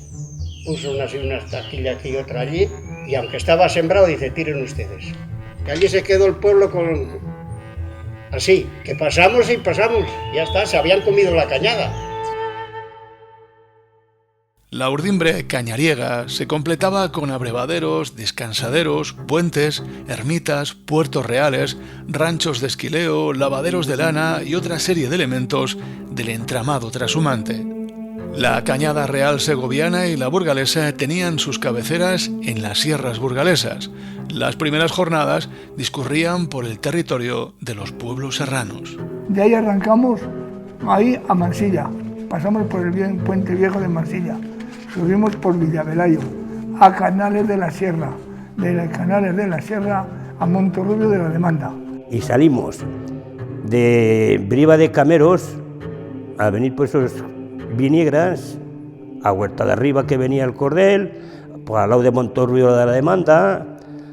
Puso una taquilla aquí y otra allí, y aunque estaba sembrado, dice, tiren ustedes. Y allí se quedó el pueblo así, que pasamos y pasamos, ya está, se habían comido la cañada. La urdimbre cañariega se completaba con abrevaderos, descansaderos, puentes, ermitas, puertos reales, ranchos de esquileo, lavaderos de lana y otra serie de elementos del entramado trashumante. La cañada real segoviana y la burgalesa tenían sus cabeceras en las sierras burgalesas. Las primeras jornadas discurrían por el territorio de los pueblos serranos. De ahí arrancamos ahí a Mansilla, pasamos por el puente viejo de Mansilla, subimos por Villavelayo, a Canales de la Sierra, de Canales de la Sierra a Montorrubio de la Demanda. Y salimos de Briva de Cameros a venir por esos Viniegas, a Huerta de Arriba que venía el Cordel, por al lado de Montorrubio de la Demanda,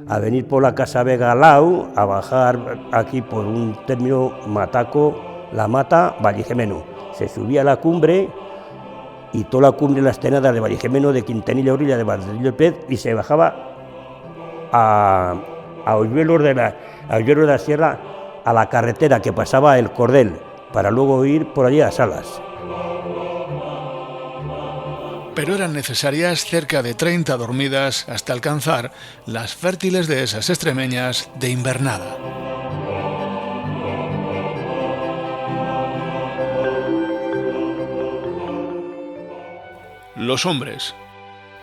a venir por la Casa Vega al lado, a bajar aquí por un término Mataco, La Mata, Vallijemeno. Se subía a la cumbre y toda la cumbre de las tenadas de Vallijemeno, de Quintanilla Orilla, de Valladolid Pez, y se bajaba a Hoyuelos de la Sierra, a la carretera que pasaba el Cordel, para luego ir por allí a Salas. Pero eran necesarias cerca de 30 dormidas hasta alcanzar las fértiles dehesas extremeñas de Invernada. Los hombres,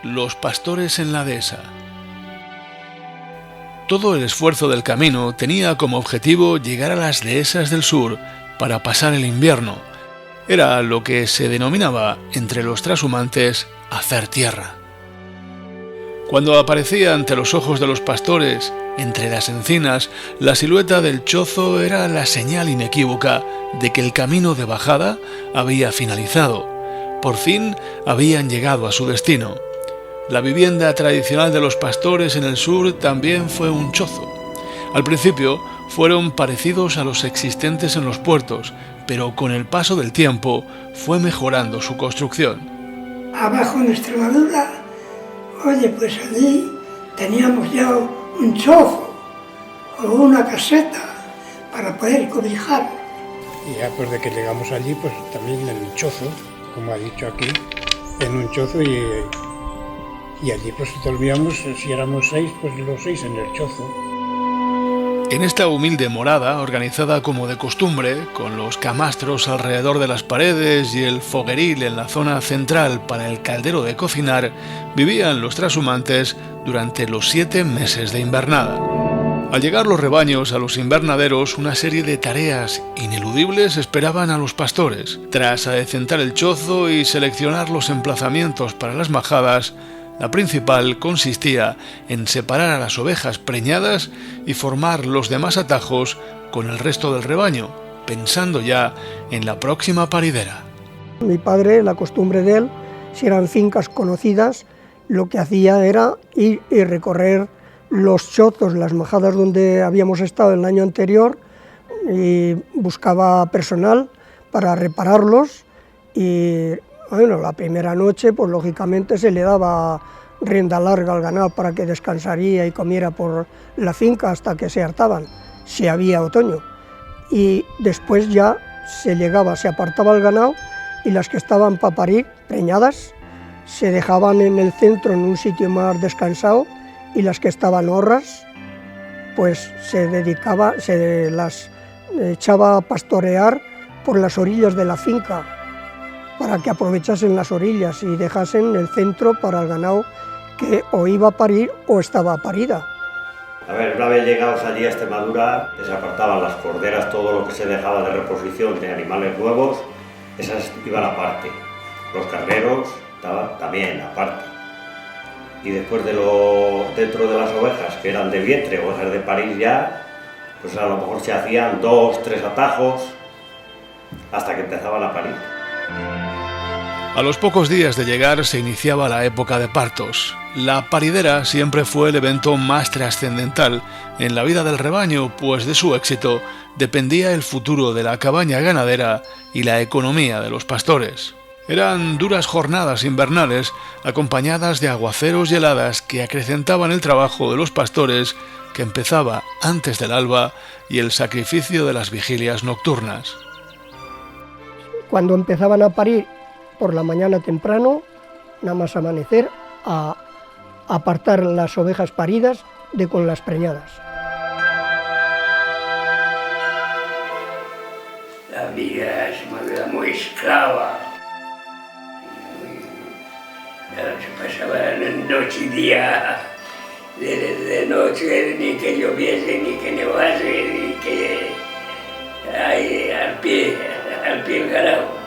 los pastores en la dehesa. Todo el esfuerzo del camino tenía como objetivo llegar a las dehesas del sur para pasar el invierno. Era lo que se denominaba entre los trashumantes hacer tierra. Cuando aparecía ante los ojos de los pastores, entre las encinas, la silueta del chozo era la señal inequívoca de que el camino de bajada había finalizado. Por fin habían llegado a su destino. La vivienda tradicional de los pastores en el sur también fue un chozo. Al principio fueron parecidos a los existentes en los puertos, pero con el paso del tiempo fue mejorando su construcción. Abajo en Extremadura, oye, pues allí teníamos ya un chozo o una caseta para poder cobijar. Y ya pues de que llegamos allí, pues también en un chozo, como ha dicho aquí, en un chozo y allí pues dormíamos, si éramos 6, pues los 6 en el chozo. En esta humilde morada, organizada como de costumbre, con los camastros alrededor de las paredes y el fogueril en la zona central para el caldero de cocinar, vivían los trashumantes durante los 7 meses de invernada. Al llegar los rebaños a los invernaderos, una serie de tareas ineludibles esperaban a los pastores. Tras adecentar el chozo y seleccionar los emplazamientos para las majadas, la principal consistía en separar a las ovejas preñadas y formar los demás atajos con el resto del rebaño, pensando ya en la próxima paridera. Mi padre, la costumbre de él, si eran fincas conocidas, lo que hacía era ir y recorrer los chozos, las majadas donde habíamos estado el año anterior, y buscaba personal para repararlos. Y bueno, la primera noche, pues lógicamente se le daba rienda larga al ganado para que descansaría y comiera por la finca hasta que se hartaban, si había otoño. Y después ya se apartaba el ganado, y las que estaban para parir, preñadas, se dejaban en el centro en un sitio más descansado, y las que estaban horras, pues se las echaba a pastorear por las orillas de la finca, para que aprovechasen las orillas y dejasen el centro para el ganado que o iba a parir o estaba parida. A ver, una vez llegados allí a Extremadura, se apartaban las corderas, todo lo que se dejaba de reposición de animales nuevos, esas iban aparte. Los carneros estaban también aparte. Y después dentro de las ovejas, que eran de vientre, ovejas de parir ya, pues a lo mejor se hacían 2, 3 atajos hasta que empezaban a parir. A los pocos días de llegar se iniciaba la época de partos. La paridera siempre fue el evento más trascendental en la vida del rebaño, pues de su éxito dependía el futuro de la cabaña ganadera y la economía de los pastores. Eran duras jornadas invernales acompañadas de aguaceros y heladas que acrecentaban el trabajo de los pastores, que empezaba antes del alba, y el sacrificio de las vigilias nocturnas. Cuando empezaban a parir por la mañana temprano, nada más amanecer, a apartar las ovejas paridas de con las preñadas. La vida es una vida muy esclava. Se pasaba noche y día, de noche, ni que lloviese, ni que nevase, ni que ahí al pie el ganado.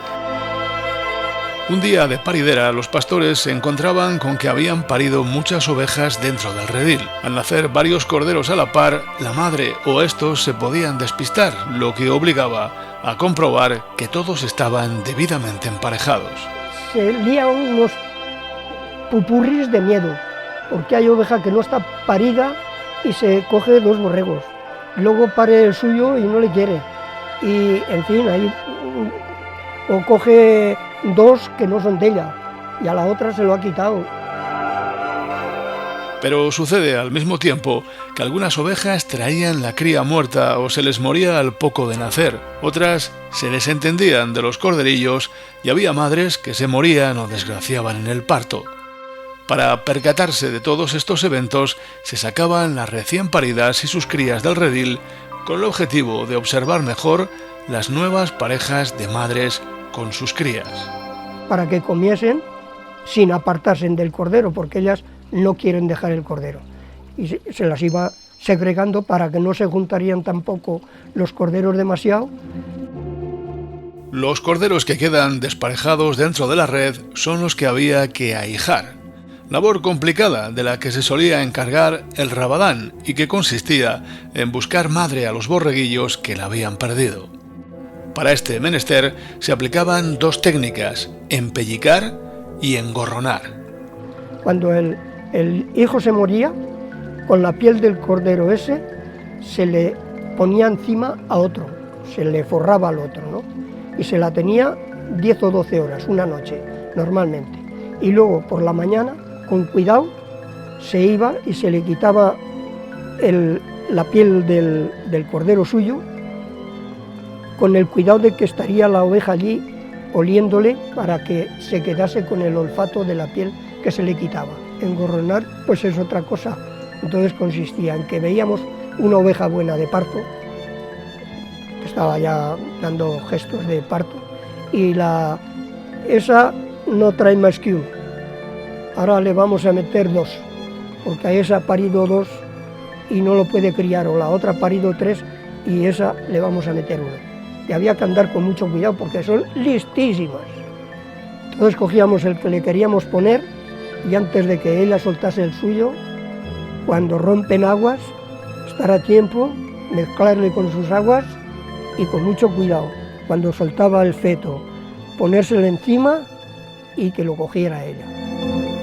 Un día de paridera, los pastores se encontraban con que habían parido muchas ovejas dentro del redil. Al nacer varios corderos a la par, la madre o estos se podían despistar, lo que obligaba a comprobar que todos estaban debidamente emparejados. Se lían unos pupurris de miedo, porque hay oveja que no está parida y se coge 2 borregos. Luego pare el suyo y no le quiere. Y, en fin, ahí o coge 2 que no son de ella, y a la otra se lo ha quitado. Pero sucede al mismo tiempo que algunas ovejas traían la cría muerta o se les moría al poco de nacer. Otras se desentendían de los corderillos y había madres que se morían o desgraciaban en el parto. Para percatarse de todos estos eventos, se sacaban las recién paridas y sus crías del redil con el objetivo de observar mejor las nuevas parejas de madres con sus crías. Para que comiesen sin apartarse del cordero, porque ellas no quieren dejar el cordero. Y se las iba segregando para que no se juntarían tampoco los corderos demasiado. Los corderos que quedan desparejados dentro de la red son los que había que ahijar. Labor complicada de la que se solía encargar el rabadán y que consistía en buscar madre a los borreguillos que la habían perdido. Para este menester se aplicaban 2 técnicas, empellicar y engorronar. Cuando el hijo se moría, con la piel del cordero ese se le ponía encima a otro, se le forraba al otro, ¿no? Y se la tenía 10 o 12 horas, una noche, normalmente. Y luego por la mañana, con cuidado, se iba y se le quitaba la piel del cordero suyo, con el cuidado de que estaría la oveja allí oliéndole para que se quedase con el olfato de la piel que se le quitaba. Engorronar pues es otra cosa. Entonces consistía en que veíamos una oveja buena de parto, que estaba ya dando gestos de parto, y esa no trae más que uno. Ahora le vamos a meter 2, porque a esa ha parido 2 y no lo puede criar, o la otra ha parido 3 y esa le vamos a meter 1. Y había que andar con mucho cuidado porque son listísimas. Entonces cogíamos el que le queríamos poner y antes de que ella soltase el suyo, cuando rompen aguas, estar a tiempo, mezclarle con sus aguas y con mucho cuidado. Cuando soltaba el feto, ponérselo encima y que lo cogiera ella.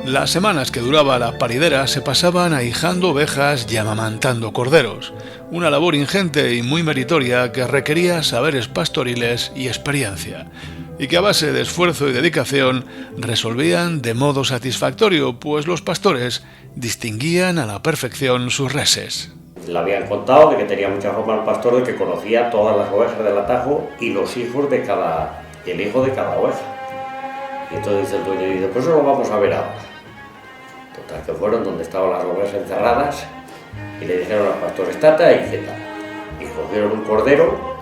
Las semanas que duraba la paridera se pasaban ahijando ovejas y amamantando corderos, una labor ingente y muy meritoria que requería saberes pastoriles y experiencia, y que a base de esfuerzo y dedicación resolvían de modo satisfactorio, pues los pastores distinguían a la perfección sus reses. Le habían contado de que tenía mucha fama el pastor de que conocía todas las ovejas del atajo y los hijos el hijo de cada oveja. Y entonces dice el dueño, dice, pues eso lo vamos a ver ahora. Total, que fueron donde estaban las ovejas encerradas y le dijeron al pastor, estate y quieta. Y cogieron un cordero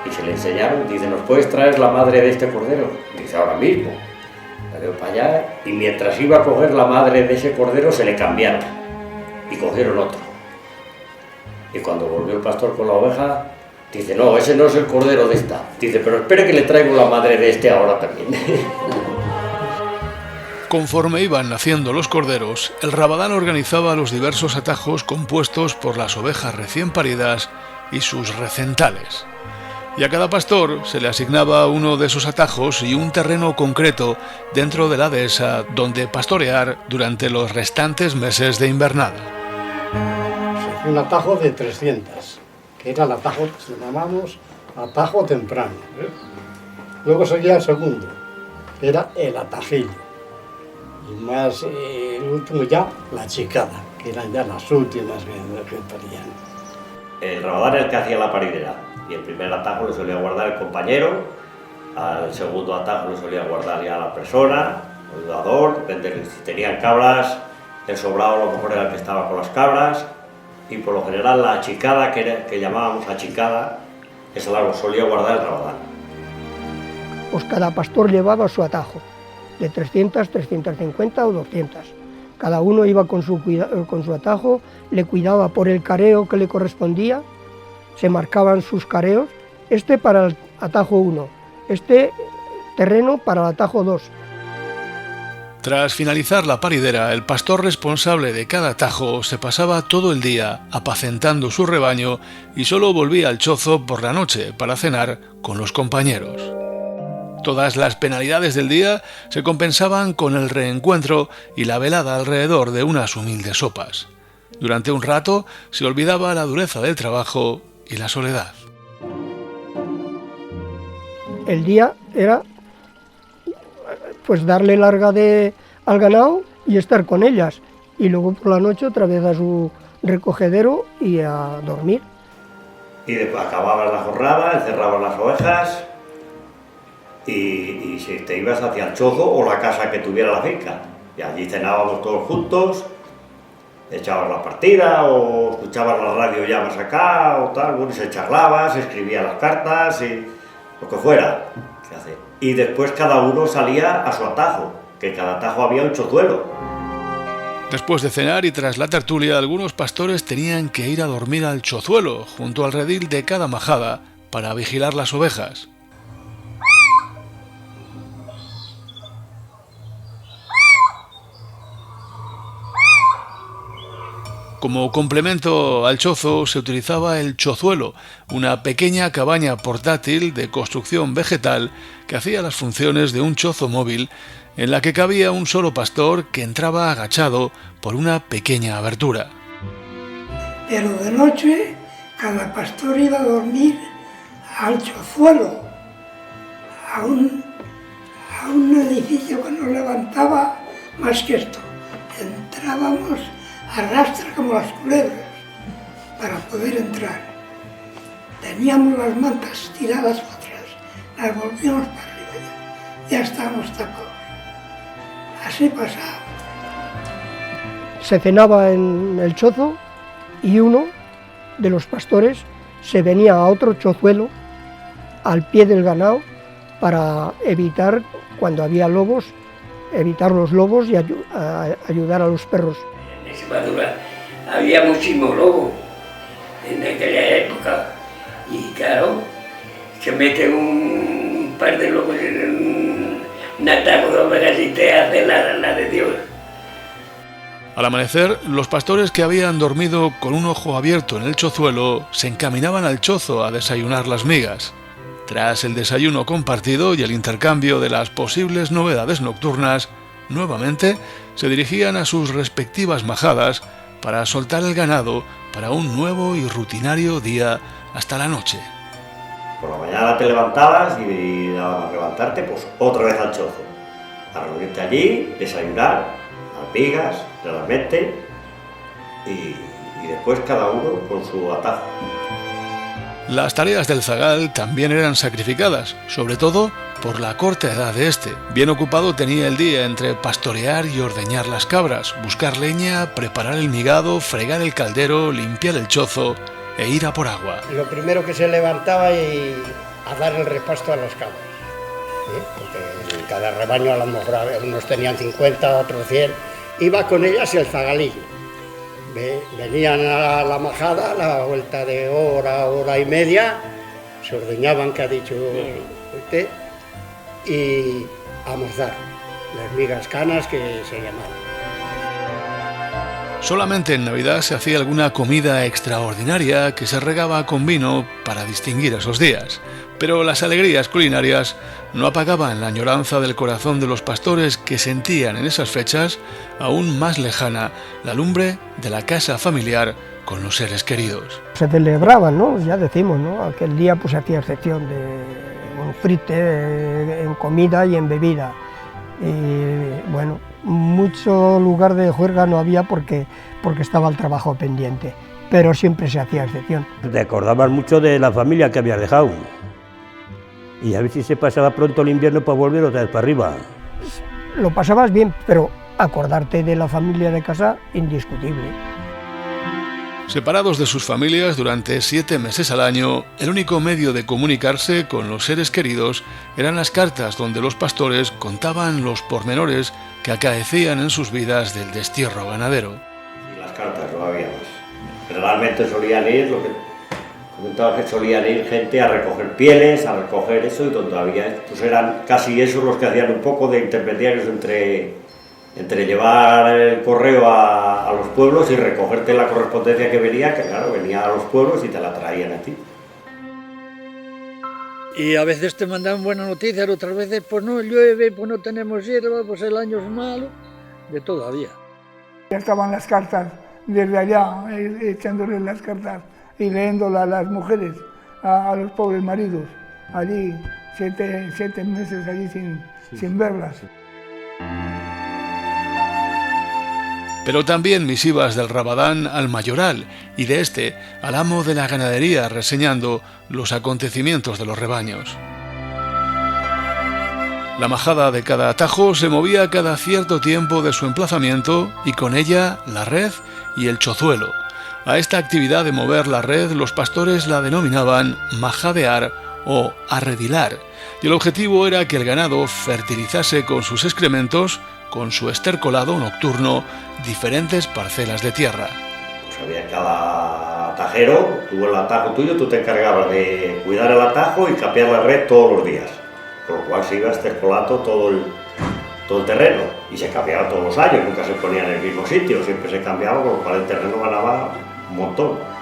y se le enseñaron, dice, ¿nos puedes traer la madre de este cordero? Dice, ahora mismo. La dio para allá y mientras iba a coger la madre de ese cordero se le cambiaron y cogieron otro. Y cuando volvió el pastor con la oveja, dice, no, ese no es el cordero de esta. Dice, pero espere que le traigo la madre de este ahora también. Conforme iban naciendo los corderos, el rabadán organizaba los diversos atajos compuestos por las ovejas recién paridas y sus recentales. y a cada pastor se le asignaba uno de esos atajos y un terreno concreto dentro de la dehesa donde pastorear durante los restantes meses de invernada. Se hizo un atajo de 300, que era el atajo que llamamos atajo temprano. Luego seguía el segundo, que era el atajillo. Y más, el último ya, la chicada, que eran ya las últimas que parían. El rabadán es el que hacía la paridera, y el primer atajo lo solía guardar el compañero, al segundo atajo lo solía guardar ya la persona, el dador, depende de si tenían cabras, el sobrado a lo mejor era el que estaba con las cabras, y por lo general la achicada, que llamábamos achicada, esa la solía guardar el rabadán. Pues cada pastor llevaba su atajo, de 300, 350 o 200. Cada uno iba con su atajo, le cuidaba por el careo que le correspondía, se marcaban sus careos, este para el atajo 1, este terreno para el atajo 2. Tras finalizar la paridera, el pastor responsable de cada atajo se pasaba todo el día apacentando su rebaño y solo volvía al chozo por la noche para cenar con los compañeros. Todas las penalidades del día se compensaban con el reencuentro y la velada alrededor de unas humildes sopas. Durante un rato se olvidaba la dureza del trabajo y la soledad. El día era pues darle larga al ganado y estar con ellas, y luego por la noche otra vez a su recogedero y a dormir. Y después acababas la jornada, encerrabas las ovejas y si te ibas hacia el chozo o la casa que tuviera la finca, y allí cenábamos todos juntos, echabas la partida o escuchabas la radio ya más acá o tal, bueno, y se charlaba, se escribían las cartas y lo que fuera. Y después cada uno salía a su atajo, que en cada atajo había un chozuelo. Después de cenar y tras la tertulia, algunos pastores tenían que ir a dormir al chozuelo, junto al redil de cada majada, para vigilar las ovejas. Como complemento al chozo se utilizaba el chozuelo, una pequeña cabaña portátil de construcción vegetal que hacía las funciones de un chozo móvil en la que cabía un solo pastor que entraba agachado por una pequeña abertura. Pero de noche cada pastor iba a dormir al chozuelo, a un edificio que nos levantaba más que esto. Entrábamos arrastra como las culebras para poder entrar. Teníamos las mantas tiradas para atrás, las volvíamos para arriba, ya estábamos tapados. Así pasaba. Se cenaba en el chozo y uno de los pastores se venía a otro chozuelo al pie del ganado para evitar, cuando había lobos, evitar los lobos y ayudar a los perros. En Extremadura había muchísimo lobo en aquella época y claro, se mete un par de lobos en un atajo de ovejas y te hace la de Dios. Al amanecer, los pastores que habían dormido con un ojo abierto en el chozuelo se encaminaban al chozo a desayunar las migas. Tras el desayuno compartido y el intercambio de las posibles novedades nocturnas, nuevamente se dirigían a sus respectivas majadas para soltar el ganado para un nuevo y rutinario día hasta la noche. Por la mañana te levantabas y nada más levantarte, pues otra vez al chozo, a reunirte allí, desayunar, las migas, realmente, y después cada uno con su atajo. Las tareas del zagal también eran sacrificadas, sobre todo por la corta edad de este. Bien ocupado tenía el día entre pastorear y ordeñar las cabras, buscar leña, preparar el migado, fregar el caldero, limpiar el chozo e ir a por agua. Lo primero que se levantaba y a dar el repasto a las cabras, porque en cada rebaño a lo mejor unos tenían 50, otros 100, iba con ellas el zagalillo. Venían a la majada a la vuelta de hora y media, se ordeñaban, que ha dicho usted, y a almorzar, las migas canas que se llamaban. Solamente en Navidad se hacía alguna comida extraordinaria que se regaba con vino para distinguir esos días. Pero las alegrías culinarias no apagaban la añoranza del corazón de los pastores que sentían en esas fechas aún más lejana la lumbre de la casa familiar con los seres queridos. Se celebraban, ¿no? Ya decimos, ¿no? Aquel día pues se hacía excepción de un frite en comida y en bebida. Y bueno, mucho lugar de juerga no había porque estaba el trabajo pendiente, pero siempre se hacía excepción. Te acordabas mucho de la familia que habías dejado y a ver si se pasaba pronto el invierno para volver otra vez para arriba. Lo pasabas bien, pero acordarte de la familia de casa, indiscutible. Separados de sus familias durante 7 meses al año, el único medio de comunicarse con los seres queridos eran las cartas donde los pastores contaban los pormenores que acaecían en sus vidas del destierro ganadero. Y las cartas no había más. Generalmente solían ir, lo que comentaba, que solían ir gente a recoger pieles, a recoger eso, y todavía pues eran casi esos los que hacían un poco de intermediarios entre llevar el correo a los pueblos y recogerte la correspondencia que venía, que claro, venía a los pueblos y te la traían a ti. Y a veces te mandaban buenas noticias, otras veces pues no llueve, pues no tenemos hierba, pues el año es malo, de todo había. Ya estaban las cartas desde allá, echándoles las cartas y leyéndolas a las mujeres, a los pobres maridos, allí, 7 meses allí sin verlas. Pero también misivas del Rabadán al mayoral y de este al amo de la ganadería reseñando los acontecimientos de los rebaños. La majada de cada atajo se movía cada cierto tiempo de su emplazamiento y con ella la red y el chozuelo. A esta actividad de mover la red los pastores la denominaban majadear o arredilar, y el objetivo era que el ganado fertilizase con sus excrementos, con su estercolado nocturno, diferentes parcelas de tierra. Pues había cada atajero, tuvo el atajo tuyo, tú te encargabas de cuidar el atajo y capear la red todos los días, con lo cual se iba estercolando todo el terreno y se cambiaba todos los años, nunca se ponía en el mismo sitio, siempre se cambiaba, con lo cual el terreno ganaba un montón.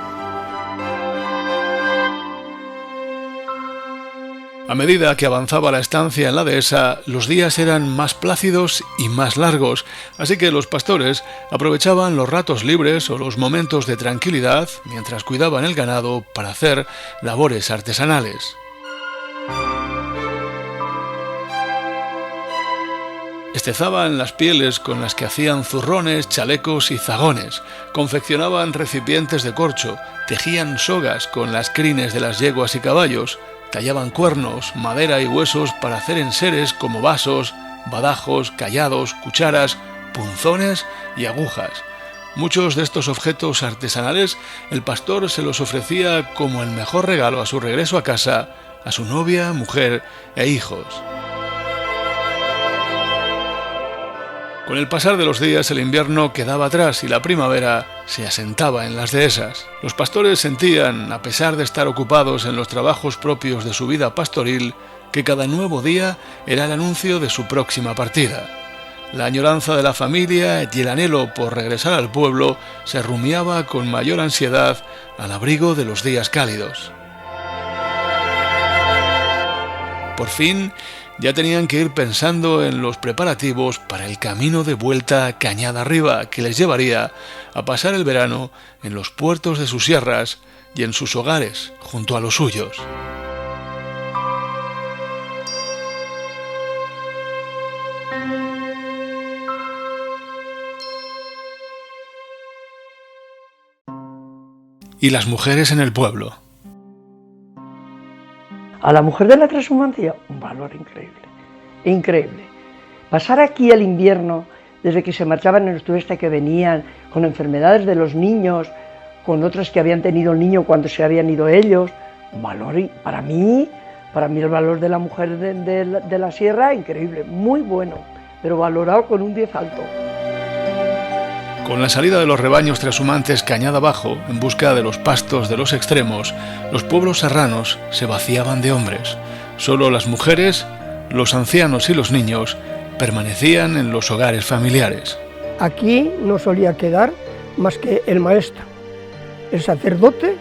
A medida que avanzaba la estancia en la dehesa, los días eran más plácidos y más largos, así que los pastores aprovechaban los ratos libres o los momentos de tranquilidad mientras cuidaban el ganado para hacer labores artesanales. Estezaban las pieles con las que hacían zurrones, chalecos y zagones, confeccionaban recipientes de corcho, tejían sogas con las crines de las yeguas y caballos, tallaban cuernos, madera y huesos para hacer enseres como vasos, badajos, callados, cucharas, punzones y agujas. Muchos de estos objetos artesanales el pastor se los ofrecía como el mejor regalo a su regreso a casa, a su novia, mujer e hijos. Con el pasar de los días el invierno quedaba atrás y la primavera se asentaba en las dehesas. Los pastores sentían, a pesar de estar ocupados en los trabajos propios de su vida pastoril, que cada nuevo día era el anuncio de su próxima partida. La añoranza de la familia y el anhelo por regresar al pueblo se rumiaba con mayor ansiedad al abrigo de los días cálidos. Por fin, ya tenían que ir pensando en los preparativos para el camino de vuelta cañada arriba que les llevaría a pasar el verano en los puertos de sus sierras y en sus hogares junto a los suyos. Y las mujeres en el pueblo. A la mujer de la transhumancia, un valor increíble, increíble. Pasar aquí el invierno, desde que se marchaban en el oeste, que venían con enfermedades de los niños, con otras que habían tenido el niño cuando se habían ido ellos, un valor, para mí el valor de la mujer de la sierra, increíble, muy bueno, pero valorado con un 10 alto. Con la salida de los rebaños trashumantes cañada abajo, en busca de los pastos de los extremos, los pueblos serranos se vaciaban de hombres. Solo las mujeres, los ancianos y los niños permanecían en los hogares familiares. Aquí no solía quedar más que el maestro, el sacerdote,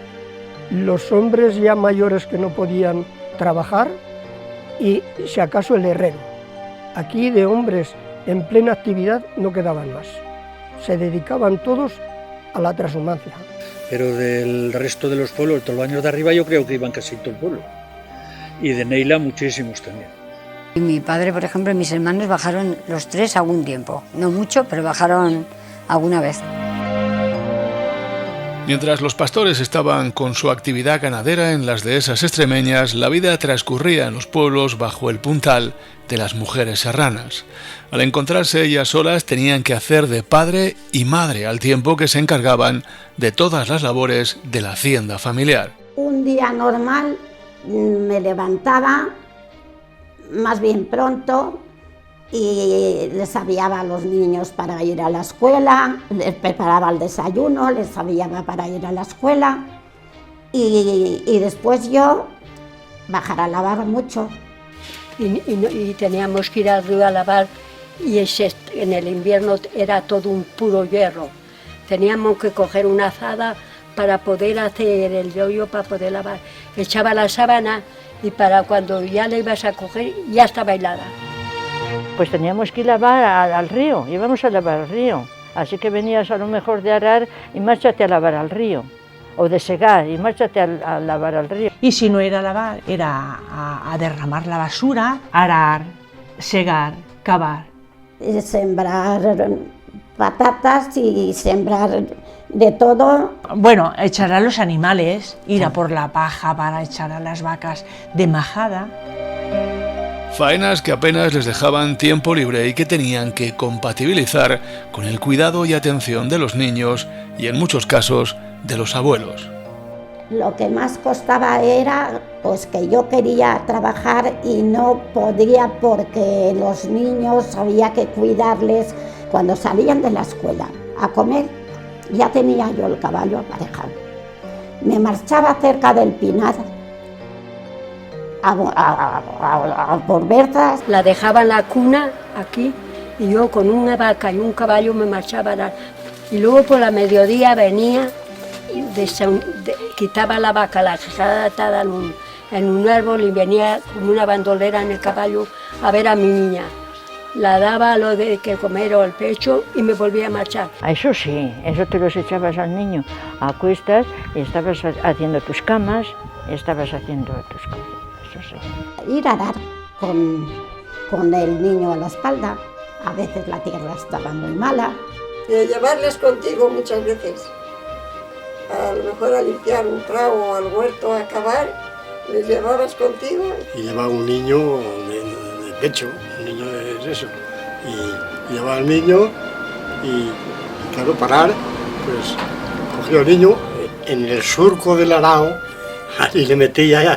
los hombres ya mayores que no podían trabajar y si acaso el herrero. Aquí de hombres en plena actividad no quedaban más. Se dedicaban todos a la trashumancia. Pero del resto de los pueblos, de los baños de arriba, yo creo que iban casi todo el pueblo. Y de Neila muchísimos también. Y mi padre, por ejemplo, y mis hermanos bajaron los tres algún tiempo. No mucho, pero bajaron alguna vez. Mientras los pastores estaban con su actividad ganadera en las dehesas extremeñas, la vida transcurría en los pueblos bajo el puntal de las mujeres serranas. Al encontrarse ellas solas tenían que hacer de padre y madre al tiempo que se encargaban de todas las labores de la hacienda familiar. Un día normal me levantaba más bien pronto y les aviaba a los niños para ir a la escuela, les preparaba el desayuno, les aviaba para ir a la escuela y después yo bajar a lavar mucho. Y teníamos que ir arriba a lavar y en el invierno era todo un puro hierro. Teníamos que coger una azada para poder hacer el yoyo, para poder lavar. Echaba la sábana y para cuando ya la ibas a coger ya estaba helada. Pues teníamos que ir a lavar al río, íbamos a lavar al río. Así que venías a lo mejor de arar y márchate a lavar al río. O de segar y márchate a lavar al río. Y si no era lavar, era a derramar la basura, arar, segar, cavar. Sembrar patatas y sembrar de todo. Bueno, echar a los animales, ir a por la paja para echar a las vacas de majada. Faenas que apenas les dejaban tiempo libre y que tenían que compatibilizar con el cuidado y atención de los niños y en muchos casos de los abuelos. Lo que más costaba era pues que yo quería trabajar y no podía porque los niños había que cuidarles cuando salían de la escuela a comer. Ya tenía yo el caballo aparejado. Me marchaba cerca del Pinar por Berzas. La dejaba en la cuna aquí y yo con una vaca y un caballo me marchaba. Y luego por la mediodía venía y quitaba la vaca, la dejaba atada en un árbol y venía con una bandolera en el caballo a ver a mi niña. La daba lo de que comer o el pecho y me volvía a marchar. Eso sí, eso te los echabas al niño a cuestas y estabas haciendo tus camas, estabas haciendo tus cosas, eso sí. Ir a dar con el niño a la espalda, a veces la tierra estaba muy mala. Y llevarles contigo muchas veces, a lo mejor a limpiar un prado o al huerto a cavar, les llevabas contigo. Y llevaba un niño de pecho, un niño es eso, y llevaba al niño y claro, parar, pues cogía al niño en el surco del arao y le metía ya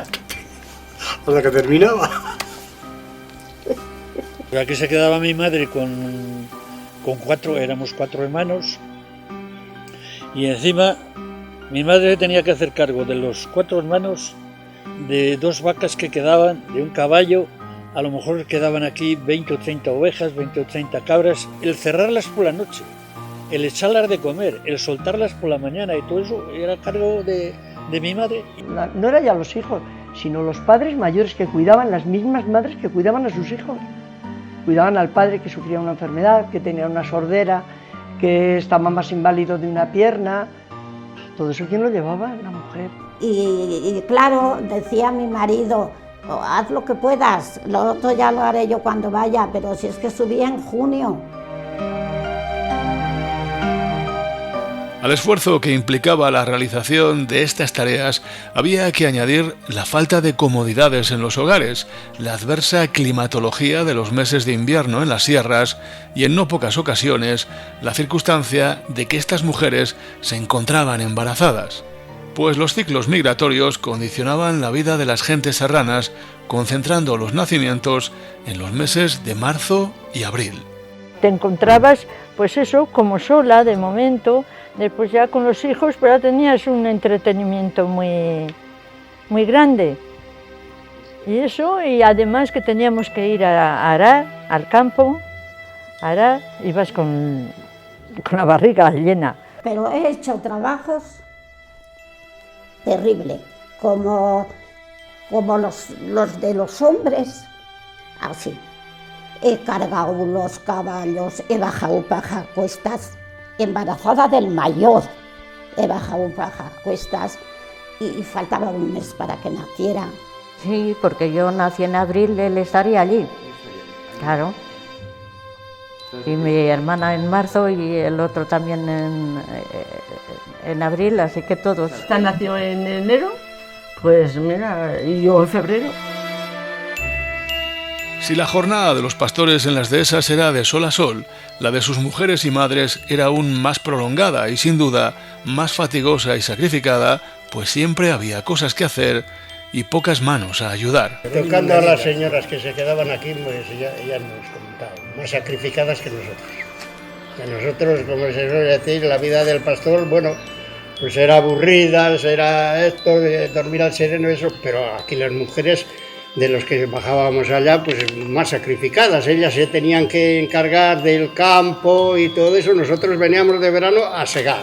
hasta que terminaba. Aquí se quedaba mi madre con cuatro, éramos 4 hermanos, y encima mi madre tenía que hacer cargo de los 4 hermanos, de 2 vacas que quedaban, de un caballo, a lo mejor quedaban aquí 20 o 30 ovejas, 20 o 30 cabras, el cerrarlas por la noche, el echarlas de comer, el soltarlas por la mañana y todo eso era cargo de mi madre. No era ya los hijos, sino los padres mayores que cuidaban, las mismas madres que cuidaban a sus hijos. Cuidaban al padre que sufría una enfermedad, que tenía una sordera, que estaba más inválido de una pierna. Todo eso, ¿quién lo llevaba? La mujer. Y claro, decía mi marido, haz lo que puedas, lo otro ya lo haré yo cuando vaya, pero si es que subía en junio. Al esfuerzo que implicaba la realización de estas tareas había que añadir la falta de comodidades en los hogares, la adversa climatología de los meses de invierno en las sierras y en no pocas ocasiones la circunstancia de que estas mujeres se encontraban embarazadas, pues los ciclos migratorios condicionaban la vida de las gentes serranas, concentrando los nacimientos en los meses de marzo y abril. Te encontrabas, pues eso, como sola de momento. Después ya con los hijos, pero tenías un entretenimiento muy grande. Y eso, y además que teníamos que ir a arar, al campo, a arar, ibas con la barriga llena. Pero he hecho trabajos terribles, como como los de los hombres, así. He cargado los caballos, he bajado pajacuestas, embarazada del mayor, he bajado pajacuestas y faltaba un mes para que naciera. Sí, porque yo nací en abril, él estaría allí, claro. Y mi hermana en marzo y el otro también en abril, así que todos. ¿Esta nació en enero? Pues mira, y yo en febrero. Si la jornada de los pastores en las dehesas era de sol a sol, la de sus mujeres y madres era aún más prolongada y sin duda más fatigosa y sacrificada, pues siempre había cosas que hacer y pocas manos a ayudar. Tocando a las señoras que se quedaban aquí, pues ellas nos comentaban, más sacrificadas que nosotros. Que nosotros, como se suele decir, la vida del pastor, bueno, pues era aburrida, era esto, de dormir al sereno, eso, pero aquí las mujeres de los que bajábamos allá, pues más sacrificadas, ellas se tenían que encargar del campo y todo eso, nosotros veníamos de verano a segar.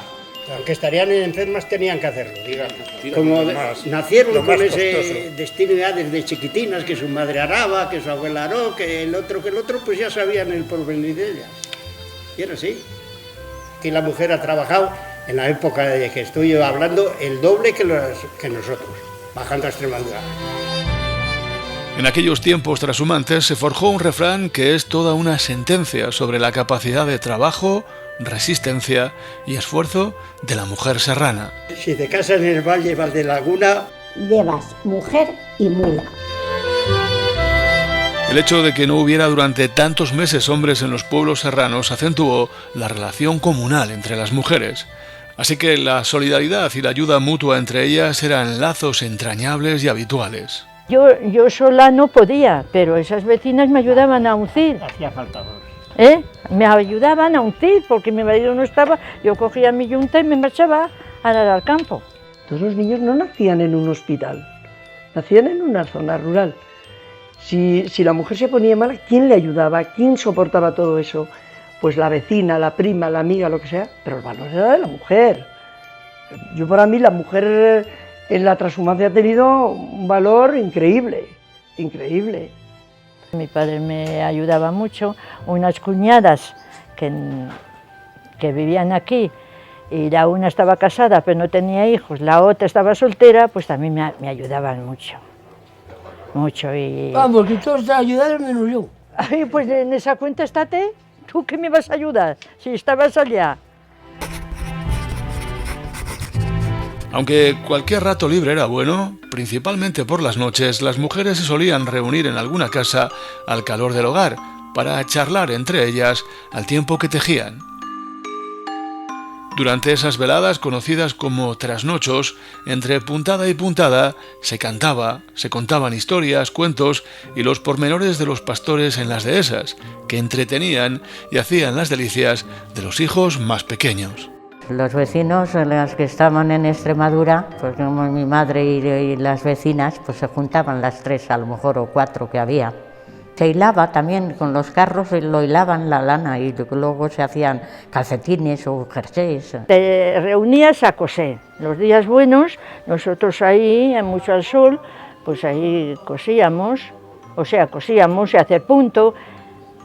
Aunque estarían enfermas, tenían que hacerlo, digamos. Como nacieron con ese destino ya desde chiquitinas, que su madre araba, que su abuela aró, que el otro, pues ya sabían el porvenir de ellas. Y era así. Aquí la mujer ha trabajado, en la época de que estoy yo hablando, el doble que nosotros, bajando a Extremadura. En aquellos tiempos trashumantes se forjó un refrán que es toda una sentencia sobre la capacidad de trabajo, resistencia y esfuerzo de la mujer serrana. Si te casas en el Valle Valdelaguna, llevas mujer y mula. El hecho de que no hubiera durante tantos meses hombres en los pueblos serranos acentuó la relación comunal entre las mujeres. Así que la solidaridad y la ayuda mutua entre ellas eran lazos entrañables y habituales. Yo sola no podía, pero esas vecinas me ayudaban a uncir. Hacía falta dos. Me ayudaban a uncir porque mi marido no estaba, yo cogía mi yunta y me marchaba a arar al campo. Todos los niños no nacían en un hospital, nacían en una zona rural. Si la mujer se ponía mala, ¿quién le ayudaba? ¿Quién soportaba todo eso? Pues la vecina, la prima, la amiga, lo que sea, pero el valor era de la mujer. Yo para mí la mujer en la transhumancia ha tenido un valor increíble, increíble. Mi padre me ayudaba mucho, unas cuñadas que vivían aquí, y la una estaba casada pero no tenía hijos, la otra estaba soltera, pues también me ayudaban mucho, mucho. Y... Vamos, que todos te ayudaron menos yo. Ay, pues en esa cuenta estate, ¿tú qué me vas a ayudar si estabas allá? Aunque cualquier rato libre era bueno, principalmente por las noches, las mujeres se solían reunir en alguna casa al calor del hogar para charlar entre ellas al tiempo que tejían. Durante esas veladas, conocidas como trasnochos, entre puntada y puntada, se cantaba, se contaban historias, cuentos y los pormenores de los pastores en las dehesas, que entretenían y hacían las delicias de los hijos más pequeños. Los vecinos, las que estaban en Extremadura, pues como mi madre y las vecinas, pues se juntaban las tres, a lo mejor, o cuatro que había. Se hilaba también, con los carros lo hilaban la lana y luego se hacían calcetines o jerseys. Te reunías a coser. Los días buenos, nosotros ahí, mucho al sol, pues ahí cosíamos y hacer punto.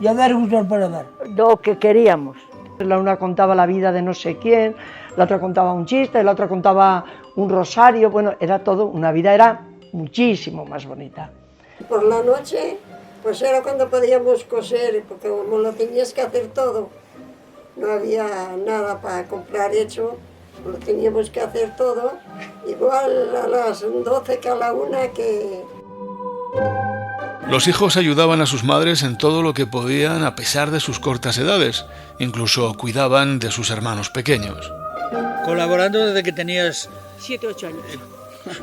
Y a dar gusto al paladar. Lo que queríamos. La una contaba la vida de no sé quién, la otra contaba un chiste, la otra contaba un rosario, bueno, era todo, una vida era muchísimo más bonita. Por la noche, pues era cuando podíamos coser, porque como lo tenías que hacer todo, no había nada para comprar hecho, lo teníamos que hacer todo, igual a las 12 que a la 1 que... Los hijos ayudaban a sus madres en todo lo que podían a pesar de sus cortas edades, incluso cuidaban de sus hermanos pequeños. Colaborando desde que tenías 7 u 8 años.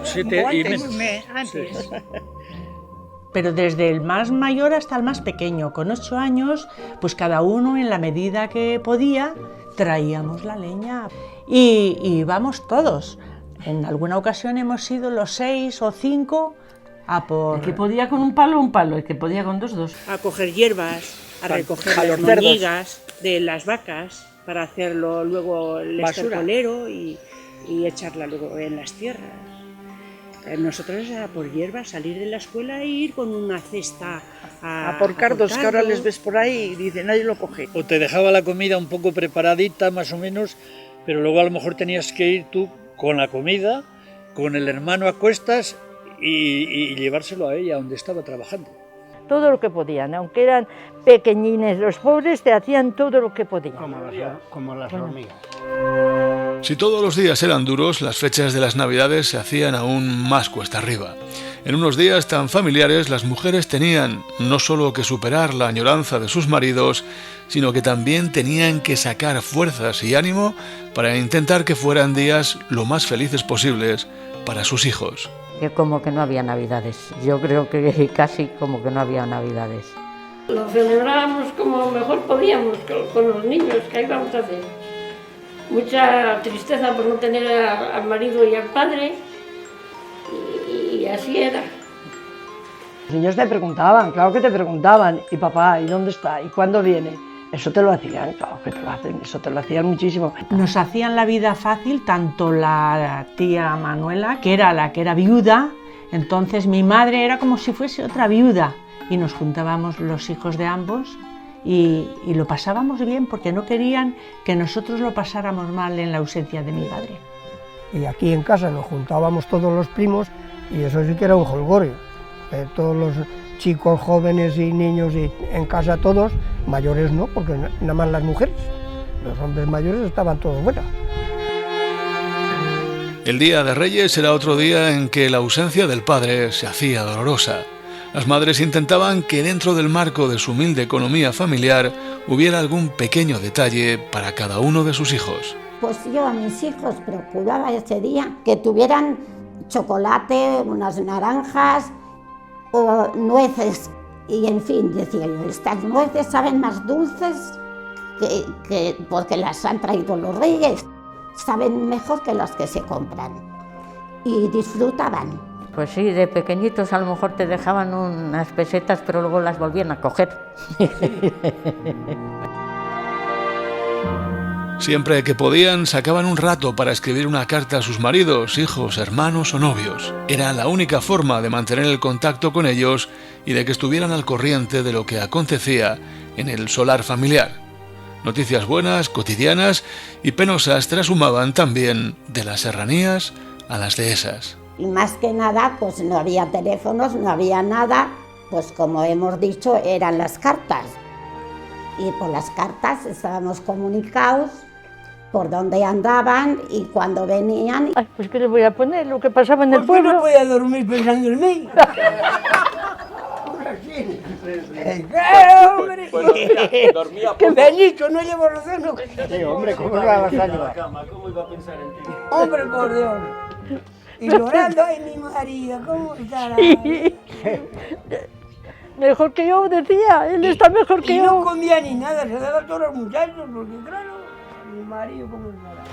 7 y menos. Antes. Sí. Pero desde el más mayor hasta el más pequeño, con 8 años, pues cada uno en la medida que podía traíamos la leña y íbamos todos. En alguna ocasión hemos sido los 6 o 5 a por... El que podía con un palo, el que podía con dos. A coger hierbas, a recoger las moñigas de las vacas para hacerlo luego el estercolero y echarla luego en las tierras. Nosotros era por hierba, salir de la escuela e ir con una cesta a por cardos, que ahora les ves por ahí y dicen, nadie lo coge. O te dejaba la comida un poco preparadita, más o menos, pero luego a lo mejor tenías que ir tú con la comida, con el hermano a cuestas y llevárselo a ella donde estaba trabajando. Todo lo que podían, aunque eran pequeñines, los pobres te hacían todo lo que podían. Como las hormigas. Si todos los días eran duros, las fechas de las Navidades se hacían aún más cuesta arriba. En unos días tan familiares, las mujeres tenían no solo que superar la añoranza de sus maridos, sino que también tenían que sacar fuerzas y ánimo para intentar que fueran días lo más felices posibles para sus hijos. Que como que no había Navidades, yo creo que casi como que no había Navidades. Lo celebrábamos como mejor podíamos con los niños, ¿qué íbamos a hacer? Mucha tristeza por no tener al marido y al padre, y así era. Los niños te preguntaban, claro que te preguntaban, y papá, ¿y dónde está? ¿Y cuándo viene? Eso te lo hacían, claro que te lo hacen, eso te lo hacían muchísimo. Nos hacían la vida fácil tanto la tía Manuela, que era viuda, entonces mi madre era como si fuese otra viuda, y nos juntábamos los hijos de ambos y lo pasábamos bien porque no querían que nosotros lo pasáramos mal en la ausencia de mi padre. Y aquí en casa nos juntábamos todos los primos y eso sí que era un jolgorio. Todos los chicos, jóvenes y niños y en casa todos, mayores no, porque nada más las mujeres. Los hombres mayores estaban todos fuera. El Día de Reyes era otro día en que la ausencia del padre se hacía dolorosa. Las madres intentaban que dentro del marco de su humilde economía familiar hubiera algún pequeño detalle para cada uno de sus hijos. Pues yo a mis hijos procuraba ese día que tuvieran chocolate, unas naranjas o nueces. Y en fin, decía yo, estas nueces saben más dulces que porque las han traído los reyes. Saben mejor que las que se compran. Y disfrutaban. Pues sí, de pequeñitos a lo mejor te dejaban unas pesetas, pero luego las volvían a coger. Siempre que podían, sacaban un rato para escribir una carta a sus maridos, hijos, hermanos o novios. Era la única forma de mantener el contacto con ellos y de que estuvieran al corriente de lo que acontecía en el solar familiar. Noticias buenas, cotidianas y penosas trashumaban también de las serranías a las dehesas. Y más que nada, pues no había teléfonos, no había nada, pues como hemos dicho, eran las cartas. Y por las cartas estábamos comunicados por dónde andaban y cuándo venían. Ay, pues ¿qué le voy a poner? Lo que pasaba en el pueblo. ¿Por qué no podía dormir pensando en mí? ¡Hombre! ¡Qué Benito, no llevo razón! Sí, hombre, ¿cómo le vas a ayudar? ¿Cómo iba a pensar en ti? ¡Hombre, por Dios! Y llorando, ¡ay, mi marido! ¿Cómo estará? Mejor que yo, decía, él está mejor que yo. Y no comía ni nada, se daba a todos los muchachos, porque claro, mi marido cómo estará.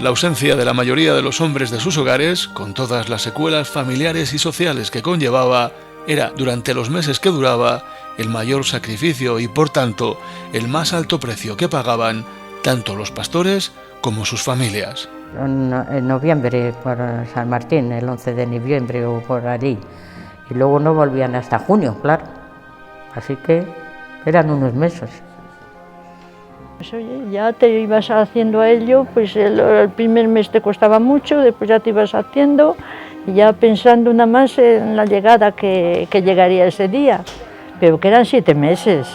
La ausencia de la mayoría de los hombres de sus hogares, con todas las secuelas familiares y sociales que conllevaba, era, durante los meses que duraba, el mayor sacrificio y, por tanto, el más alto precio que pagaban tanto los pastores como sus familias. En noviembre, por San Martín, el 11 de noviembre o por allí, y luego no volvían hasta junio, claro. Así que eran unos meses. Pues oye, ya te ibas haciendo a ello, pues el primer mes te costaba mucho, después ya te ibas haciendo, y ya pensando nada más en la llegada que llegaría ese día, pero que eran 7 meses.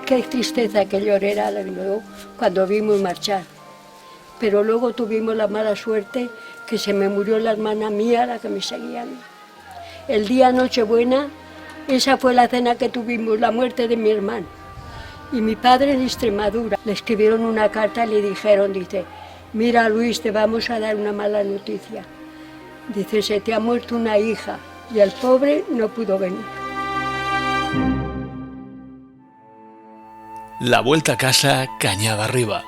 Qué tristeza que llorera luego cuando vimos marchar. Pero luego tuvimos la mala suerte que se me murió la hermana mía, la que me seguía. El día Nochebuena, esa fue la cena que tuvimos, la muerte de mi hermano. Y mi padre en Extremadura le escribieron una carta y le dijeron, dice, mira Luis, te vamos a dar una mala noticia. Dice, se te ha muerto una hija y el pobre no pudo venir. La vuelta a casa cañada arriba.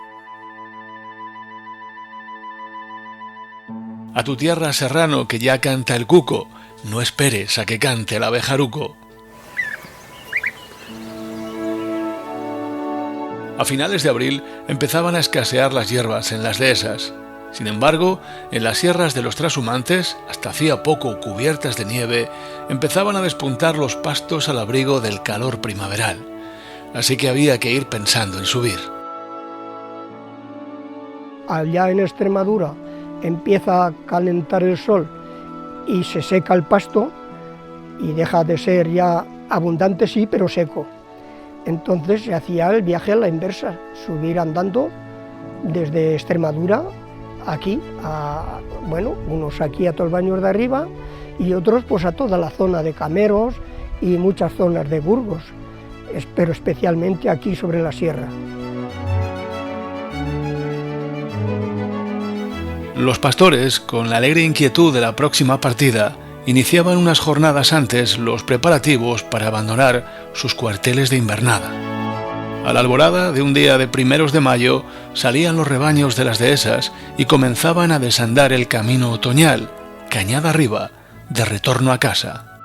A tu tierra, serrano, que ya canta el cuco, no esperes a que cante el abejaruco. A finales de abril empezaban a escasear las hierbas en las dehesas. Sin embargo, en las sierras de los trashumantes, hasta hacía poco cubiertas de nieve, empezaban a despuntar los pastos al abrigo del calor primaveral. Así que había que ir pensando en subir. Allá en Extremadura empieza a calentar el sol y se seca el pasto y deja de ser ya abundante, sí, pero seco. Entonces se hacía el viaje a la inversa, subir andando desde Extremadura aquí, unos aquí a Tolbaños de arriba y otros pues a toda la zona de Cameros y muchas zonas de Burgos, pero especialmente aquí sobre la sierra. Los pastores, con la alegre inquietud de la próxima partida, iniciaban unas jornadas antes los preparativos para abandonar sus cuarteles de invernada. A la alborada de un día de primeros de mayo salían los rebaños de las dehesas y comenzaban a desandar el camino otoñal, cañada arriba, de retorno a casa.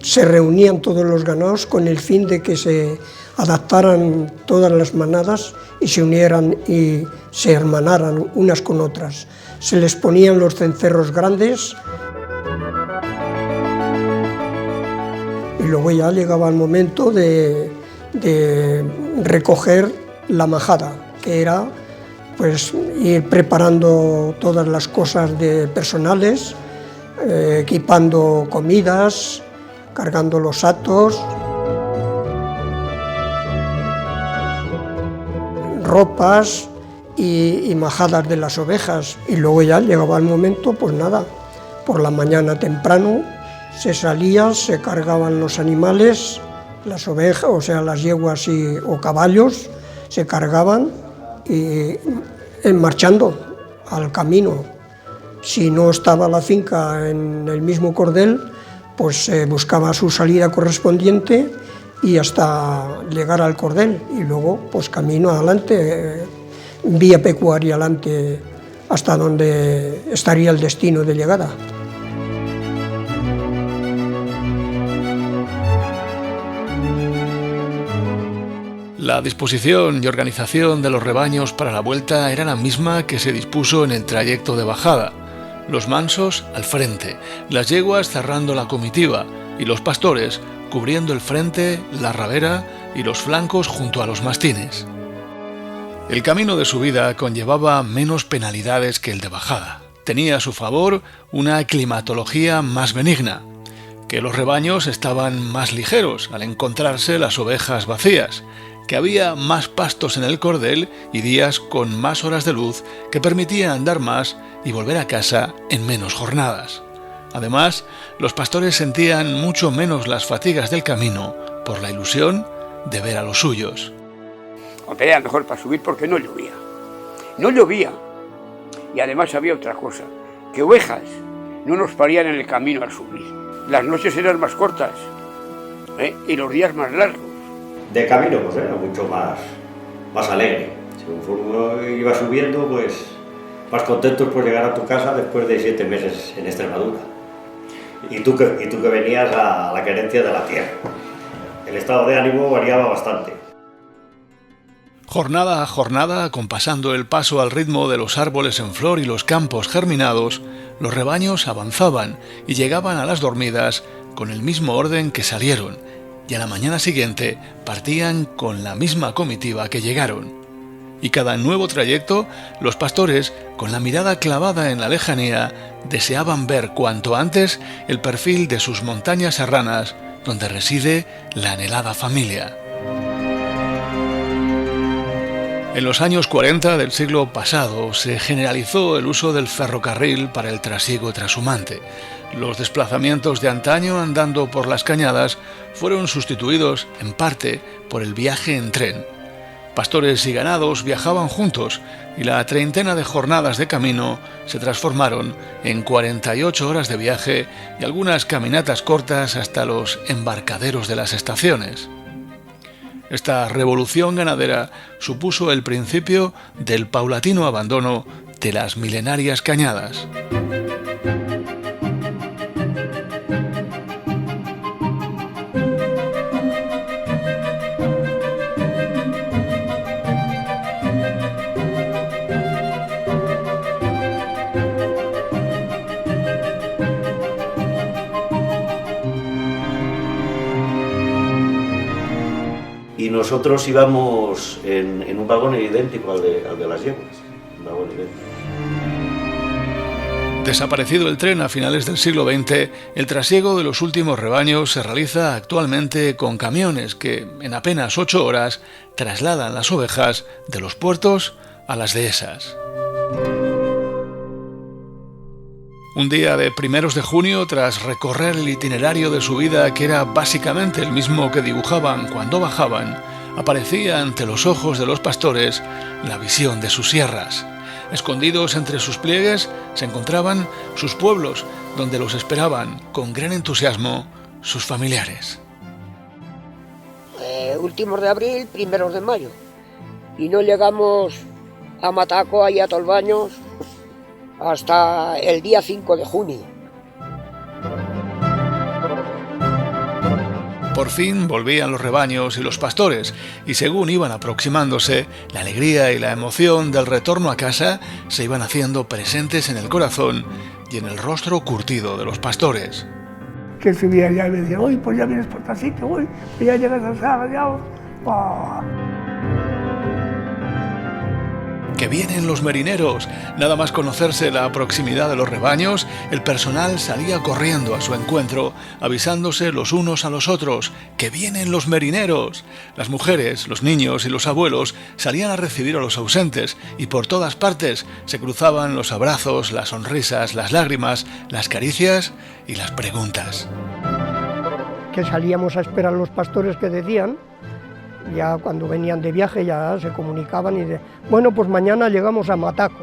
Se reunían todos los ganados con el fin de que se adaptaran todas las manadas y se unieran y se hermanaran unas con otras. Se les ponían los cencerros grandes y luego ya llegaba el momento de recoger la majada, que era pues ir preparando todas las cosas personales, equipando comidas, cargando los hatos, ropas y majadas de las ovejas. Y luego ya llegaba el momento, pues nada, por la mañana temprano se salía, se cargaban los animales, las ovejas, o sea, las yeguas o caballos, se cargaban y marchando al camino. Si no estaba la finca en el mismo cordel, pues se buscaba su salida correspondiente y hasta llegar al cordel y luego pues camino adelante, vía pecuaria adelante hasta donde estaría el destino de llegada. La disposición y organización de los rebaños para la vuelta era la misma que se dispuso en el trayecto de bajada. Los mansos al frente, las yeguas cerrando la comitiva y los pastores cubriendo el frente, la rabera y los flancos junto a los mastines. El camino de subida conllevaba menos penalidades que el de bajada. Tenía a su favor una climatología más benigna, que los rebaños estaban más ligeros al encontrarse las ovejas vacías, que había más pastos en el cordel y días con más horas de luz que permitían andar más y volver a casa en menos jornadas. Además, los pastores sentían mucho menos las fatigas del camino por la ilusión de ver a los suyos. Era mejor para subir porque no llovía. No llovía. Y además había otra cosa, que ovejas no nos parían en el camino al subir. Las noches eran más cortas, y los días más largos. De camino pues era mucho más alegre. Según uno iba subiendo, pues más contentos por llegar a tu casa después de 7 meses en Extremadura. Y tú que venías a la querencia de la tierra. El estado de ánimo variaba bastante. Jornada a jornada, acompasando el paso al ritmo de los árboles en flor y los campos germinados, los rebaños avanzaban y llegaban a las dormidas con el mismo orden que salieron, y a la mañana siguiente partían con la misma comitiva que llegaron. Y cada nuevo trayecto, los pastores, con la mirada clavada en la lejanía, deseaban ver cuanto antes el perfil de sus montañas serranas, donde reside la anhelada familia. En los años 40 del siglo pasado se generalizó el uso del ferrocarril para el trasiego trashumante. Los desplazamientos de antaño andando por las cañadas fueron sustituidos en parte por el viaje en tren. Pastores y ganados viajaban juntos y la treintena de jornadas de camino se transformaron en 48 horas de viaje y algunas caminatas cortas hasta los embarcaderos de las estaciones. Esta revolución ganadera supuso el principio del paulatino abandono de las milenarias cañadas. y nosotros íbamos en un vagón idéntico al de las yeguas, un vagón idéntico. Desaparecido el tren a finales del siglo XX, el trasiego de los últimos rebaños se realiza actualmente con camiones que, en apenas 8 horas, trasladan las ovejas de los puertos a las dehesas. Un día de primeros de junio, tras recorrer el itinerario de su vida, que era básicamente el mismo que dibujaban cuando bajaban, aparecía ante los ojos de los pastores la visión de sus sierras. Escondidos entre sus pliegues se encontraban sus pueblos, donde los esperaban con gran entusiasmo sus familiares. Últimos de abril, primeros de mayo. Y no llegamos a Mataco, ahí a Tolbaños, hasta el día 5 de junio. Por fin volvían los rebaños y los pastores, y según iban aproximándose, la alegría y la emoción del retorno a casa se iban haciendo presentes en el corazón y en el rostro curtido de los pastores. Que subía allá y me decía, uy, pues ya vienes por tal sitio, uy, pues ya llegas a Sara, ya... Oh. ¡Que vienen los merineros! Nada más conocerse la proximidad de los rebaños, el personal salía corriendo a su encuentro, avisándose los unos a los otros, ¡que vienen los merineros! Las mujeres, los niños y los abuelos salían a recibir a los ausentes y por todas partes se cruzaban los abrazos, las sonrisas, las lágrimas, las caricias y las preguntas. Que salíamos a esperar los pastores que decían. Ya cuando venían de viaje ya se comunicaban y bueno, pues mañana llegamos a Mataco.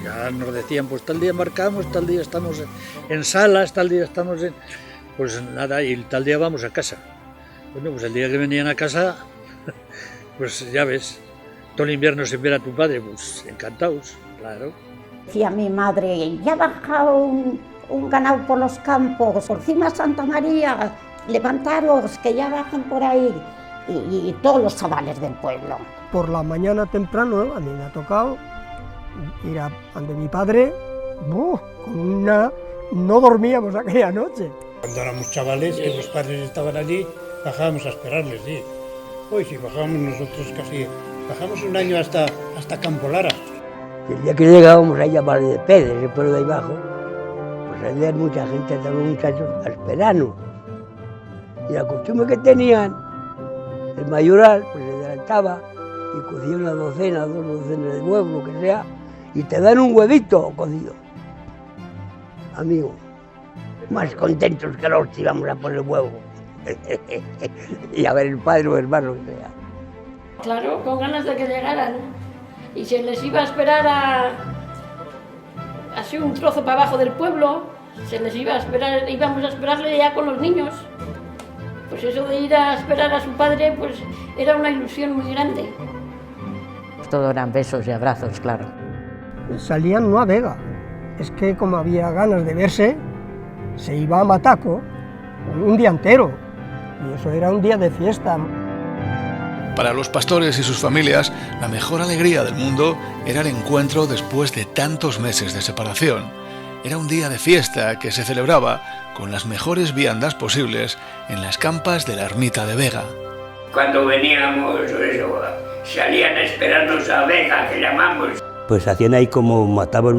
Ya nos decían, pues tal día marcamos, tal día estamos en Salas, tal día estamos en... Pues nada, y tal día vamos a casa. Bueno, pues el día que venían a casa, pues ya ves, todo el invierno sin ver a tu padre, pues encantados, claro. Decía mi madre, ya ha bajado un ganado por los campos, por encima Santa María, levantaros, que ya bajan por ahí. Y todos los chavales del pueblo. Por la mañana temprano, a mí me ha tocado ir a donde mi padre, no dormíamos aquella noche. Cuando éramos chavales, que los padres estaban allí, bajábamos a esperarles, sí. Hoy sí, bajábamos nosotros casi, bajamos un año hasta Campo Lara. El día que llegábamos ahí a Valle de Pérez, el pueblo de ahí abajo, pues había mucha gente, también muchachos, a esperarnos. Y la costumbre que tenían, el mayoral pues se adelantaba y cocía una docena, 2 docenas de huevos, lo que sea, y te dan un huevito cocido. Amigo, más contentos que los que íbamos a poner huevo. Y a ver el padre o hermano que sea. Claro, con ganas de que llegaran. Y se les iba a esperar así un trozo para abajo del pueblo, se les iba a esperar, íbamos a esperarle ya con los niños. Pues eso de ir a esperar a su padre, pues era una ilusión muy grande. Todo eran besos y abrazos, claro. Salían no a Vega, es que como había ganas de verse, se iba a Mataco un día entero, y eso era un día de fiesta. Para los pastores y sus familias, la mejor alegría del mundo era el encuentro después de tantos meses de separación. Era un día de fiesta que se celebraba con las mejores viandas posibles en las campas de la ermita de Vega. Cuando veníamos, salían a esperarnos a Vega, que llamamos. Pues hacían ahí como mataban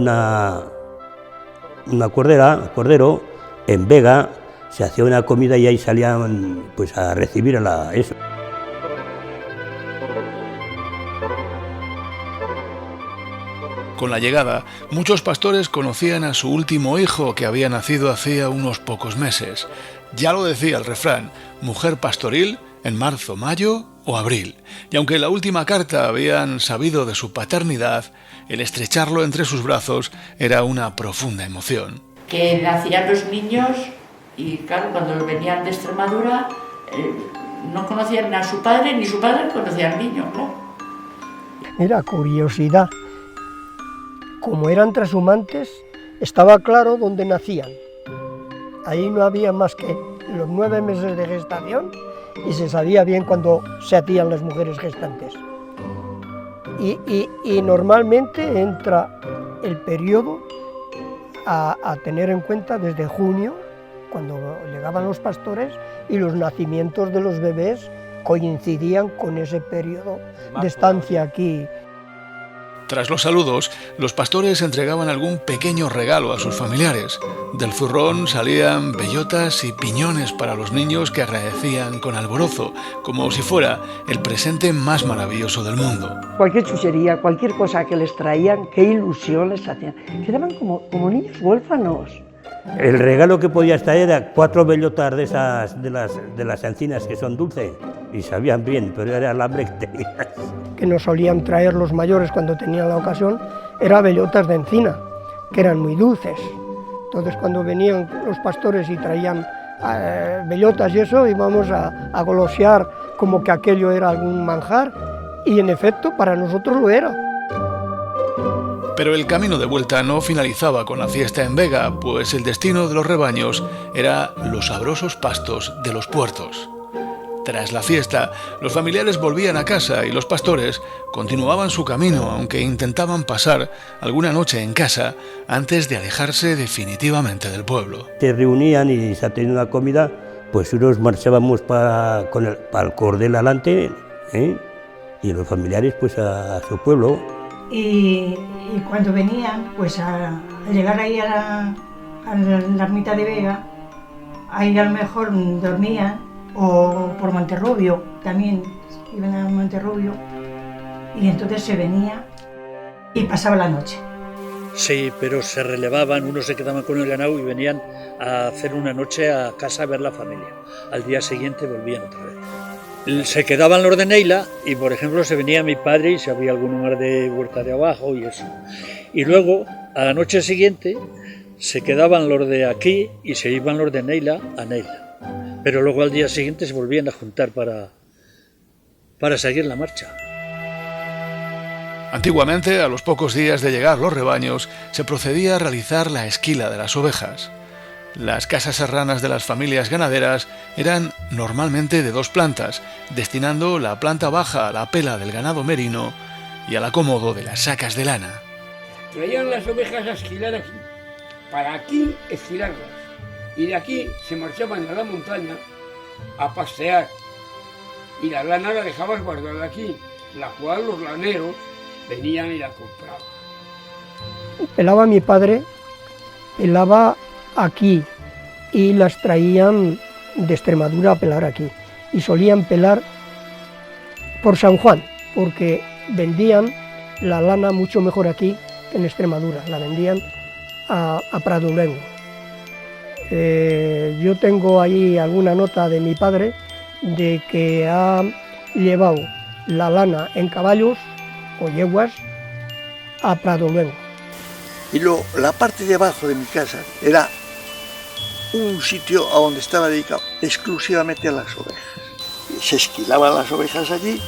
una cordero, en Vega, se hacía una comida y ahí salían pues a recibir a eso. Con la llegada, muchos pastores conocían a su último hijo que había nacido hacía unos pocos meses. Ya lo decía el refrán, mujer pastoril en marzo, mayo o abril. Y aunque en la última carta habían sabido de su paternidad, el estrecharlo entre sus brazos era una profunda emoción. Que nacían los niños y claro, cuando venían de Extremadura no conocían a su padre ni su padre conocía al niño, claro. Era curiosidad. Como eran trashumantes, estaba claro dónde nacían. Ahí no había más que los 9 meses de gestación y se sabía bien cuándo se hacían las mujeres gestantes. Y normalmente entra el periodo a tener en cuenta desde junio, cuando llegaban los pastores, y los nacimientos de los bebés coincidían con ese periodo de estancia aquí. Tras los saludos, los pastores entregaban algún pequeño regalo a sus familiares. Del zurrón salían bellotas y piñones para los niños que agradecían con alborozo, como si fuera el presente más maravilloso del mundo. Cualquier chuchería, cualquier cosa que les traían, qué ilusión les hacían. Quedaban como niños huérfanos. El regalo que podías traer era 4 bellotas de esas, de las encinas que son dulces, y sabían bien, pero era el hambre que tenías. Que nos solían traer los mayores cuando tenían la ocasión, era bellotas de encina, que eran muy dulces. Entonces cuando venían los pastores y traían bellotas y eso, íbamos a golosear como que aquello era algún manjar, y en efecto para nosotros lo era. Pero el camino de vuelta no finalizaba con la fiesta en Vega, pues el destino de los rebaños era los sabrosos pastos de los puertos. Tras la fiesta, los familiares volvían a casa y los pastores continuaban su camino, aunque intentaban pasar alguna noche en casa antes de alejarse definitivamente del pueblo. Se reunían y se hacía una comida, pues unos marchábamos para el cordel adelante, y los familiares pues a su pueblo. Y cuando venían, pues a llegar ahí a la ermita de Vega, ahí a lo mejor dormían, o por Monterrubio, también iban a Monterrubio, y entonces se venía y pasaba la noche. Sí, pero se relevaban, unos se quedaban con el ganado y venían a hacer una noche a casa a ver la familia. Al día siguiente volvían otra vez. Se quedaban los de Neila y, por ejemplo, se venía mi padre y si había algún lugar de huerta de abajo y eso. Y luego, a la noche siguiente, se quedaban los de aquí y se iban los de Neila a Neila. Pero luego al día siguiente se volvían a juntar para seguir la marcha. Antiguamente, a los pocos días de llegar los rebaños, se procedía a realizar la esquila de las ovejas. Las casas serranas de las familias ganaderas eran normalmente de 2 plantas, destinando la planta baja a la pela del ganado merino y al acomodo de las sacas de lana. Traían las ovejas a esquilar aquí, para aquí esquilarlas, y de aquí se marchaban a la montaña a pasear, y la lana la dejaban guardada aquí, la cual los laneros venían y la compraban. Pelaba mi padre, pelaba aquí y las traían de Extremadura a pelar aquí, y solían pelar por San Juan, porque vendían la lana mucho mejor aquí que en Extremadura, la vendían a Pradolengo. Yo tengo ahí alguna nota de mi padre de que ha llevado la lana en caballos o yeguas a Pradolengo. Y la parte de abajo de mi casa era un sitio a donde estaba dedicado exclusivamente a las ovejas. Y se esquilaban las ovejas allí.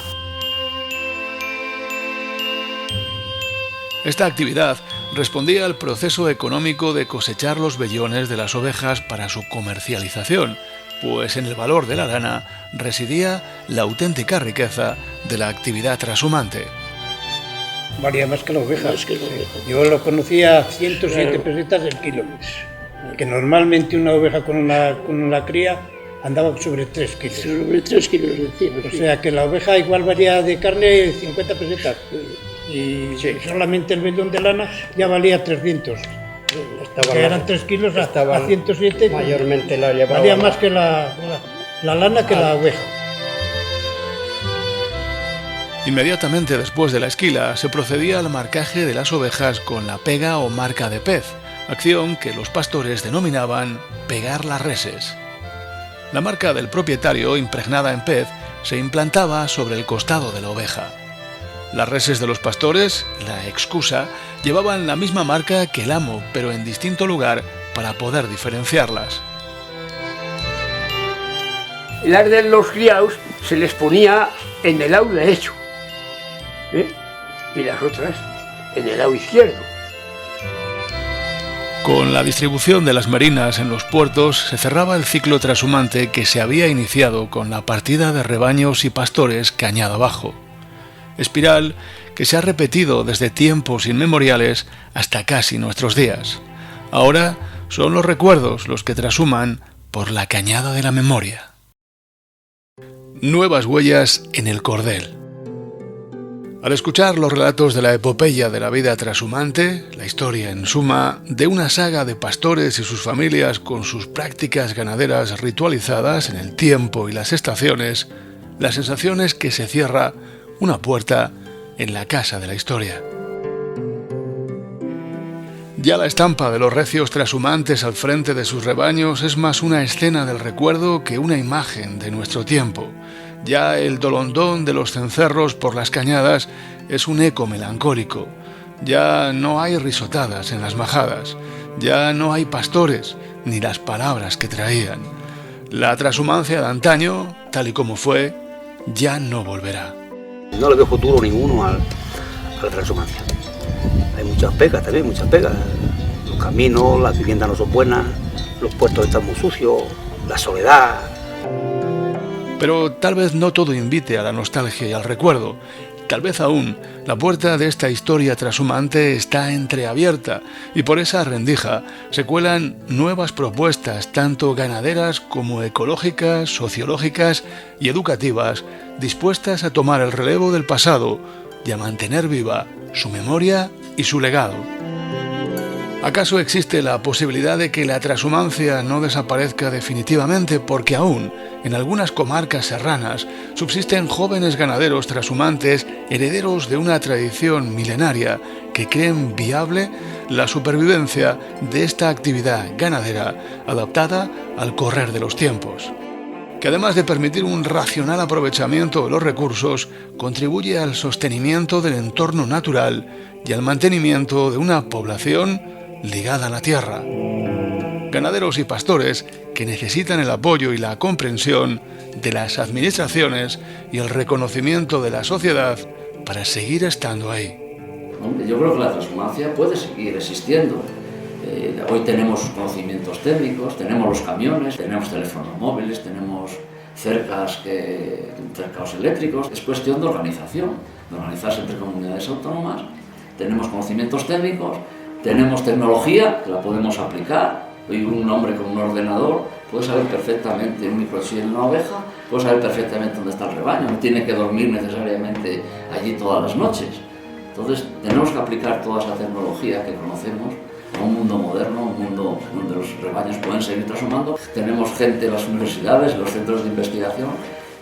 Esta actividad respondía al proceso económico de cosechar los vellones de las ovejas para su comercialización, pues en el valor de la lana residía la auténtica riqueza de la actividad trashumante. Valía más que la oveja. Yo lo conocía a 107 pesetas el kilo, que normalmente una oveja con una cría andaba sobre 3 kilos. Sobre 3 kilos encima. O sea que la oveja igual valía de carne 50 pesetas. Y solamente el vellón de lana ya valía 300. Que eran 3 kilos a 107. Mayormente la llevaba. Valía más que la lana que la oveja. Inmediatamente después de la esquila se procedía al marcaje de las ovejas con la pega o marca de pez, acción que los pastores denominaban pegar las reses. La marca del propietario, impregnada en pez, se implantaba sobre el costado de la oveja. Las reses de los pastores, la excusa, llevaban la misma marca que el amo, pero en distinto lugar para poder diferenciarlas. Las de los criados se les ponía en el lado derecho, y las otras en el lado izquierdo. Con la distribución de las merinas en los puertos se cerraba el ciclo trashumante que se había iniciado con la partida de rebaños y pastores cañada abajo. Espiral que se ha repetido desde tiempos inmemoriales hasta casi nuestros días. Ahora son los recuerdos los que trashuman por la cañada de la memoria. Nuevas huellas en el cordel. Al escuchar los relatos de la epopeya de la vida trashumante, la historia, en suma, de una saga de pastores y sus familias con sus prácticas ganaderas ritualizadas en el tiempo y las estaciones, la sensación es que se cierra una puerta en la casa de la historia. Ya la estampa de los recios trashumantes al frente de sus rebaños es más una escena del recuerdo que una imagen de nuestro tiempo. Ya el dolondón de los cencerros por las cañadas es un eco melancólico. Ya no hay risotadas en las majadas. Ya no hay pastores, ni las palabras que traían. La trashumancia de antaño, tal y como fue, ya no volverá. No le veo futuro ninguno a la transhumancia. Hay muchas pegas también, muchas pegas. Los caminos, las viviendas no son buenas, los puertos están muy sucios, la soledad. Pero tal vez no todo invite a la nostalgia y al recuerdo. Tal vez aún la puerta de esta historia trashumante está entreabierta y por esa rendija se cuelan nuevas propuestas, tanto ganaderas como ecológicas, sociológicas y educativas, dispuestas a tomar el relevo del pasado y a mantener viva su memoria y su legado. ¿Acaso existe la posibilidad de que la trashumancia no desaparezca definitivamente porque aún en algunas comarcas serranas subsisten jóvenes ganaderos trashumantes herederos de una tradición milenaria que creen viable la supervivencia de esta actividad ganadera adaptada al correr de los tiempos? Que además de permitir un racional aprovechamiento de los recursos, contribuye al sostenimiento del entorno natural y al mantenimiento de una población ligada a la tierra. Ganaderos y pastores que necesitan el apoyo y la comprensión de las administraciones y el reconocimiento de la sociedad para seguir estando ahí. Hombre, yo creo que la transhumancia puede seguir existiendo. Hoy tenemos conocimientos técnicos, tenemos los camiones, tenemos teléfonos móviles, tenemos cercados eléctricos. Es cuestión de organización, de organizarse entre comunidades autónomas. Tenemos conocimientos técnicos, tenemos tecnología que la podemos aplicar. Hoy un hombre con un ordenador puede saber perfectamente un microchip en una oveja, puede saber perfectamente dónde está el rebaño, no tiene que dormir necesariamente allí todas las noches. Entonces tenemos que aplicar toda esa tecnología que conocemos a un mundo moderno, un mundo donde los rebaños pueden seguir trashumando. Tenemos gente en las universidades, en los centros de investigación,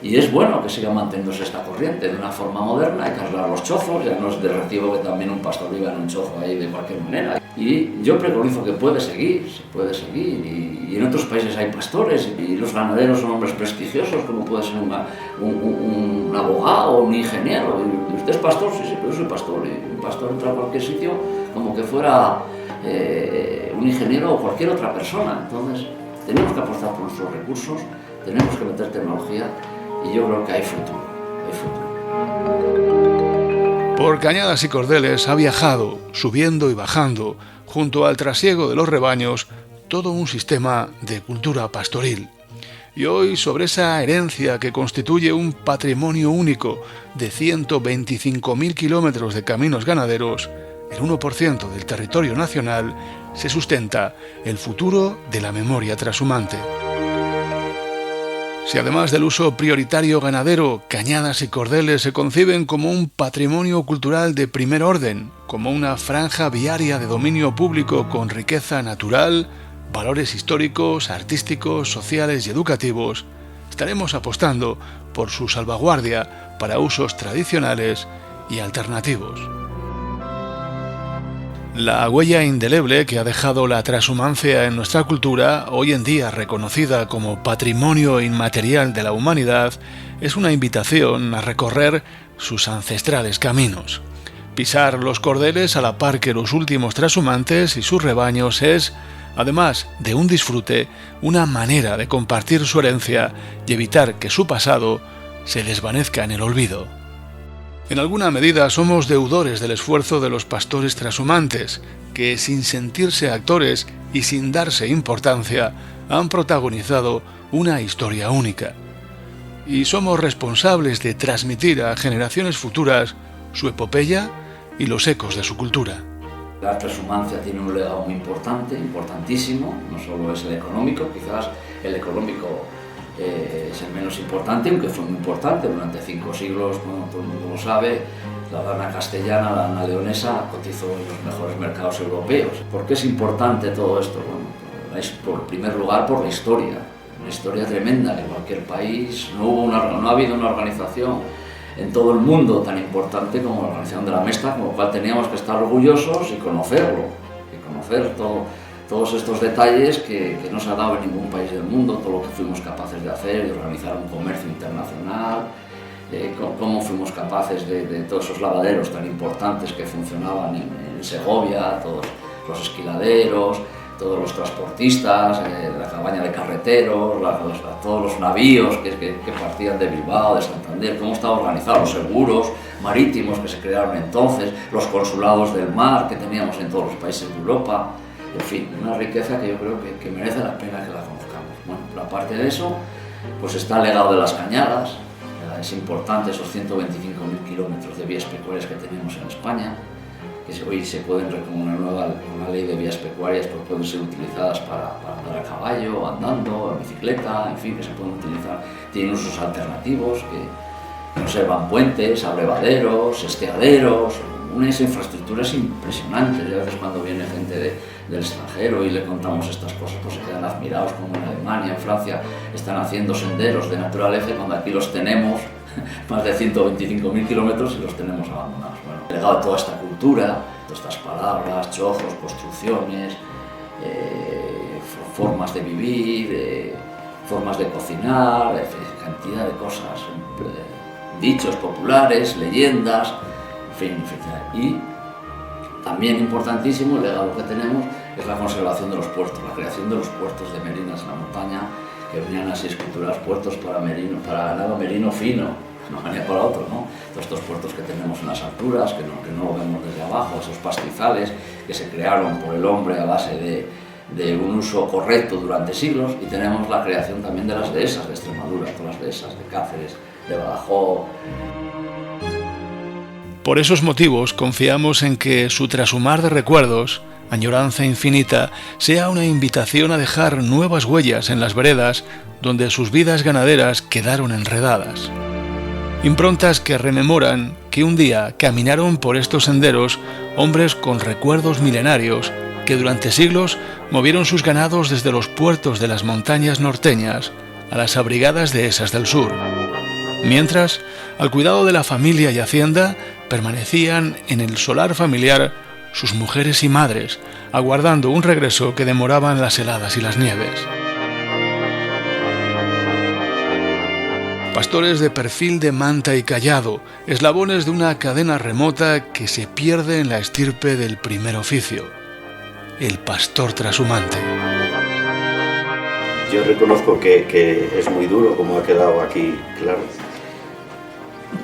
y es bueno que siga manteniéndose esta corriente de una forma moderna. Hay que arreglar los chozos, ya no es de recibo que también un pastor viva en un chozo ahí de cualquier manera. Y yo preconizo que puede seguir, se puede seguir, y en otros países hay pastores, y los ganaderos son hombres prestigiosos, como puede ser un abogado o un ingeniero. Y usted es pastor, sí, pero yo soy pastor, y un pastor entra a cualquier sitio como que fuera un ingeniero o cualquier otra persona. Entonces tenemos que apostar por nuestros recursos, tenemos que meter tecnología, y yo creo que hay futuro, Por cañadas y cordeles ha viajado, subiendo y bajando, junto al trasiego de los rebaños, todo un sistema de cultura pastoril. Y hoy, sobre esa herencia que constituye un patrimonio único de 125.000 kilómetros de caminos ganaderos, el 1% del territorio nacional, se sustenta el futuro de la memoria trashumante. Si además del uso prioritario ganadero, cañadas y cordeles se conciben como un patrimonio cultural de primer orden, como una franja viaria de dominio público con riqueza natural, valores históricos, artísticos, sociales y educativos, estaremos apostando por su salvaguardia para usos tradicionales y alternativos. La huella indeleble que ha dejado la trashumancia en nuestra cultura, hoy en día reconocida como patrimonio inmaterial de la humanidad, es una invitación a recorrer sus ancestrales caminos. Pisar los cordeles a la par que los últimos trashumantes y sus rebaños es, además de un disfrute, una manera de compartir su herencia y evitar que su pasado se desvanezca en el olvido. En alguna medida somos deudores del esfuerzo de los pastores trashumantes, que sin sentirse actores y sin darse importancia, han protagonizado una historia única. Y somos responsables de transmitir a generaciones futuras su epopeya y los ecos de su cultura. La transhumancia tiene un legado muy importante, importantísimo, no solo es el económico, quizás el económico es el menos importante, aunque fue muy importante durante 5 siglos, bueno, todo el mundo lo sabe. La lana castellana, la lana leonesa, cotizó en los mejores mercados europeos. ¿Por qué es importante todo esto? Bueno, es por primer lugar por la historia. Una historia tremenda, que en cualquier país no ha habido una organización en todo el mundo tan importante como la organización de la Mesta, con lo cual teníamos que estar orgullosos y conocerlo, y conocer todos estos detalles que no se ha dado en ningún país del mundo, todo lo que fuimos capaces de hacer, de organizar un comercio internacional, cómo fuimos capaces de todos esos lavaderos tan importantes que funcionaban en Segovia, todos los esquiladeros, todos los transportistas, la cabaña de carreteros, todos los navíos que partían de Bilbao, de Santander, cómo estaban organizados los seguros marítimos que se crearon entonces, los consulados del mar que teníamos en todos los países de Europa, en fin, una riqueza que yo creo que merece la pena que la conozcamos. Bueno, aparte de eso, pues está el legado de las cañadas. Es importante esos 125.000 kilómetros de vías pecuarias que tenemos en España, que hoy se pueden, con una nueva ley de vías pecuarias, pues pueden ser utilizadas para andar a caballo, andando, en bicicleta, en fin, que se pueden utilizar. Tienen usos alternativos, que conservan puentes, abrevaderos, esteaderos, unas infraestructuras impresionantes. Y a veces cuando viene gente del extranjero y le contamos estas cosas, pues se quedan admirados, como en Alemania, en Francia, están haciendo senderos de naturaleza, cuando aquí los tenemos más de 125.000 kilómetros y los tenemos abandonados. Bueno, el legado de toda esta cultura, todas estas palabras, chozos, construcciones, formas de vivir, formas de cocinar, cantidad de cosas, dichos populares, leyendas, en fin. Y también importantísimo el legado que tenemos es la conservación de los puertos, la creación de los puertos de merinas en la montaña, que venían así esculturados, puertos para ganado merino fino, no venía para otro, ¿no? Todos estos puertos que tenemos en las alturas, que no lo vemos desde abajo, esos pastizales que se crearon por el hombre a base de un uso correcto durante siglos, y tenemos la creación también de las dehesas de Extremadura, todas las dehesas de Cáceres, de Badajoz. Por esos motivos confiamos en que su trashumar de recuerdos, añoranza infinita, sea una invitación a dejar nuevas huellas en las veredas donde sus vidas ganaderas quedaron enredadas. Improntas que rememoran que un día caminaron por estos senderos hombres con recuerdos milenarios que durante siglos movieron sus ganados desde los puertos de las montañas norteñas a las abrigadas dehesas del sur. Mientras, al cuidado de la familia y hacienda, permanecían en el solar familiar sus mujeres y madres, aguardando un regreso que demoraban las heladas y las nieves. Pastores de perfil de manta y cayado, eslabones de una cadena remota que se pierde en la estirpe del primer oficio, el pastor trashumante. Yo reconozco que es muy duro, como ha quedado aquí claro.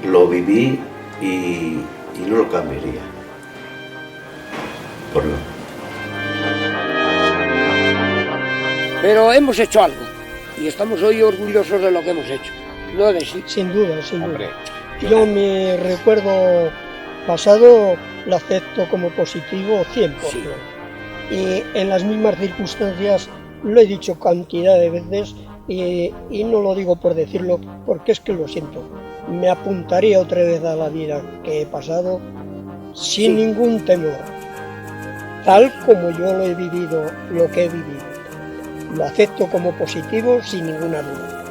Lo viví y no lo cambiaría. Por no. Pero hemos hecho algo y estamos hoy orgullosos de lo que hemos hecho. ¿No de sí? Sin duda, sin duda. Yo mi recuerdo pasado lo acepto como positivo 100%. Sí. Y en las mismas circunstancias lo he dicho cantidad de veces y no lo digo por decirlo, porque es que lo siento. Me apuntaría otra vez a la vida que he pasado sin ningún temor, tal como yo lo he vivido, lo que he vivido. Lo acepto como positivo sin ninguna duda.